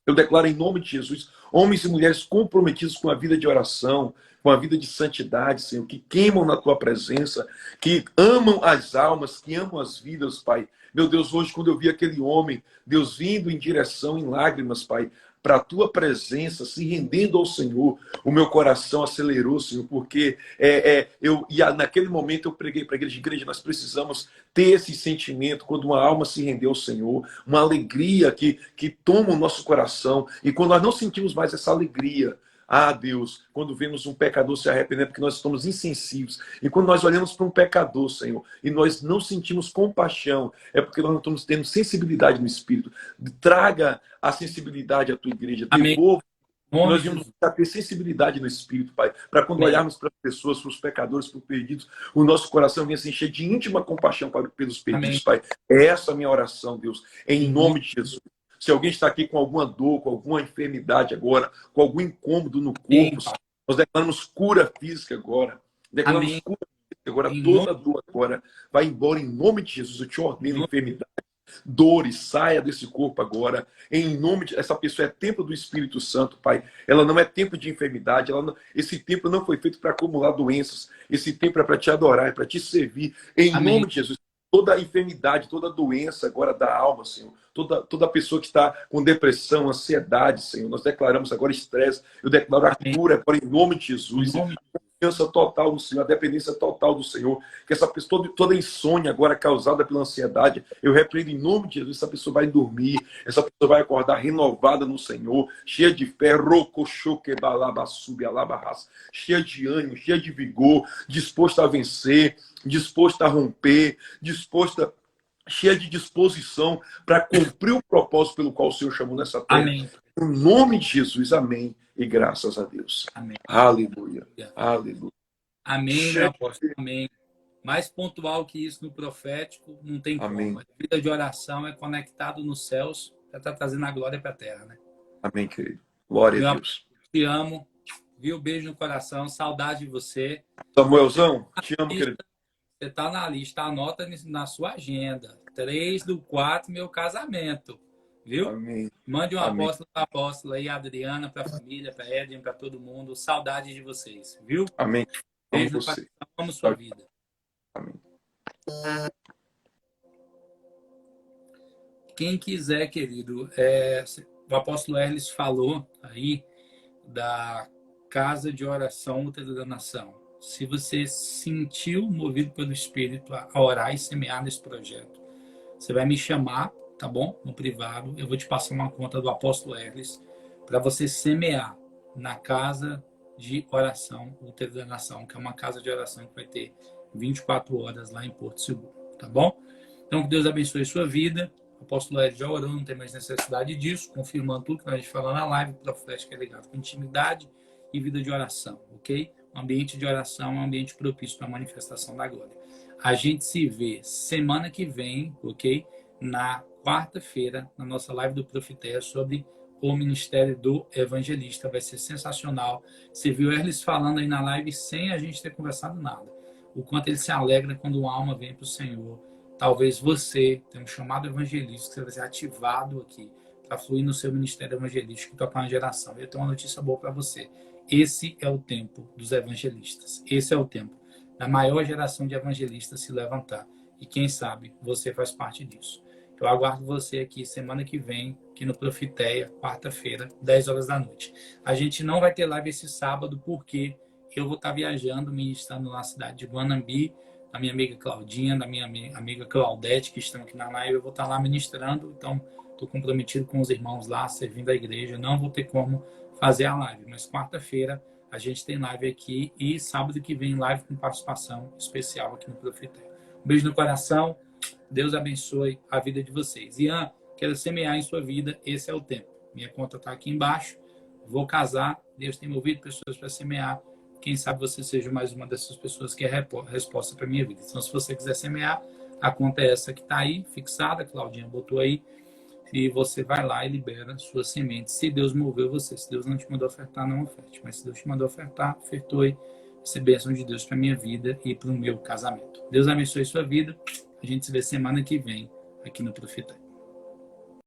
Eu declaro em nome de Jesus, homens e mulheres comprometidos com a vida de oração, com a vida de santidade, Senhor, que queimam na tua presença, que amam as almas, que amam as vidas, Pai. Meu Deus, hoje quando eu vi aquele homem, Deus vindo em direção, em lágrimas, Pai, para a tua presença, se rendendo ao Senhor, o meu coração acelerou, Senhor, porque naquele momento eu preguei para a igreja, nós precisamos ter esse sentimento quando uma alma se rendeu ao Senhor, uma alegria que toma o nosso coração, e quando nós não sentimos mais essa alegria, Deus, quando vemos um pecador se arrepender, porque nós estamos insensíveis. E quando nós olhamos para um pecador, Senhor, e nós não sentimos compaixão, é porque nós não estamos tendo sensibilidade no Espírito. Traga a sensibilidade à tua igreja. Devolva. Nós vamos ter sensibilidade no Espírito, Pai, para quando olharmos para as pessoas, para os pecadores, para os perdidos, o nosso coração venha se encher de íntima compaixão pelos perdidos, Pai. É essa a minha oração, Deus, em nome de Jesus. Se alguém está aqui com alguma dor, com alguma enfermidade agora, com algum incômodo no corpo, nós declaramos cura física agora. Declaramos cura física agora. Toda dor agora vai embora em nome de Jesus. Eu te ordeno enfermidade. Dores, saia desse corpo agora. Em nome de... Essa pessoa é templo do Espírito Santo, Pai. Ela não é templo de enfermidade. Esse templo não foi feito para acumular doenças. Esse templo é para te adorar, é para te servir. Em nome de Jesus. Toda enfermidade, toda doença agora da alma, Senhor. Toda pessoa que está com depressão, ansiedade, Senhor. Nós declaramos agora estresse. Eu declaro a cura agora em nome de Jesus. A confiança total no Senhor, a dependência total do Senhor. Que essa pessoa, toda insônia agora causada pela ansiedade, eu repreendo em nome de Jesus. Essa pessoa vai dormir, essa pessoa vai acordar renovada no Senhor, cheia de fé, cheia de ânimo, cheia de vigor, disposta a vencer, disposta a romper, cheia de disposição para cumprir o propósito pelo qual o Senhor chamou nessa terra. Amém. Em nome de Jesus, amém. E graças a Deus. Amém. Aleluia. Aleluia. Amém, meu apóstolo. Amém. Mais pontual que isso no profético, não tem como. A vida de oração é conectado nos céus para estar trazendo a glória para a terra, né? Amém, querido. Glória a Deus. Te amo. Viu? Beijo no coração. Saudade de você. Samuelzão, te amo, querido. Você está na lista. Anota na sua agenda. 3/4, meu casamento. Viu? Amém. Mande um apóstolo para apóstola aí, Adriana, para a família, para Edwin, para todo mundo. Saudade de vocês, viu? Amém. Beijo no coração. Amo sua vida. Amém. Quem quiser, querido, o apóstolo Herles falou aí da casa de oração útero da nação. Se você sentiu movido pelo Espírito a orar e semear nesse projeto, você vai me chamar, tá bom? No privado, eu vou te passar uma conta do apóstolo Herles para você semear na casa de oração útero da nação, que é uma casa de oração que vai ter 24 horas lá em Porto Seguro, tá bom? Então, que Deus abençoe a sua vida. O apóstolo Herles já orou, não tem mais necessidade disso, confirmando tudo que nós falamos na live profética, é ligado com intimidade e vida de oração, ok? Um ambiente de oração é um ambiente propício para a manifestação da glória. A gente se vê semana que vem, ok? Na quarta-feira, na nossa live do Profeteia sobre o ministério do evangelista. Vai ser sensacional. Você viu Herles falando aí na live sem a gente ter conversado nada. O quanto ele se alegra quando uma alma vem para o Senhor. Talvez você tenha um chamado evangelista, que você vai ser ativado aqui para fluir no seu ministério evangelístico e tocar uma geração. Eu tenho uma notícia boa para você. Esse é o tempo dos evangelistas. Esse é o tempo da maior geração de evangelistas se levantar. E quem sabe você faz parte disso. Eu aguardo você aqui semana que vem, aqui no Profeteia, quarta-feira, 10 horas da noite. A gente não vai ter live esse sábado, porque eu vou estar viajando, ministrando na cidade de Guanambi, da minha amiga Claudinha, da minha amiga Claudete, que estão aqui na live. Eu vou estar lá ministrando, então estou comprometido com os irmãos lá, servindo a igreja. Não vou ter como fazer a live, mas quarta-feira a gente tem live aqui e sábado que vem live com participação especial aqui no Profeteia. Um beijo no coração. Deus abençoe a vida de vocês. Ian, quero semear em sua vida, esse é o tempo. Minha conta está aqui embaixo. Vou casar, Deus tem movido pessoas para semear. Quem sabe você seja mais uma dessas pessoas que é a resposta para a minha vida. Então, se você quiser semear, a conta é essa que está aí, fixada, a Claudinha botou aí, e você vai lá e libera suas sementes. Se Deus moveu você, se Deus não te mandou ofertar, não oferte. Mas se Deus te mandou ofertar, ofertou-e. Essa é a bênção de Deus para a minha vida e para o meu casamento. Deus abençoe sua vida. A gente se vê semana que vem aqui no Profeteia.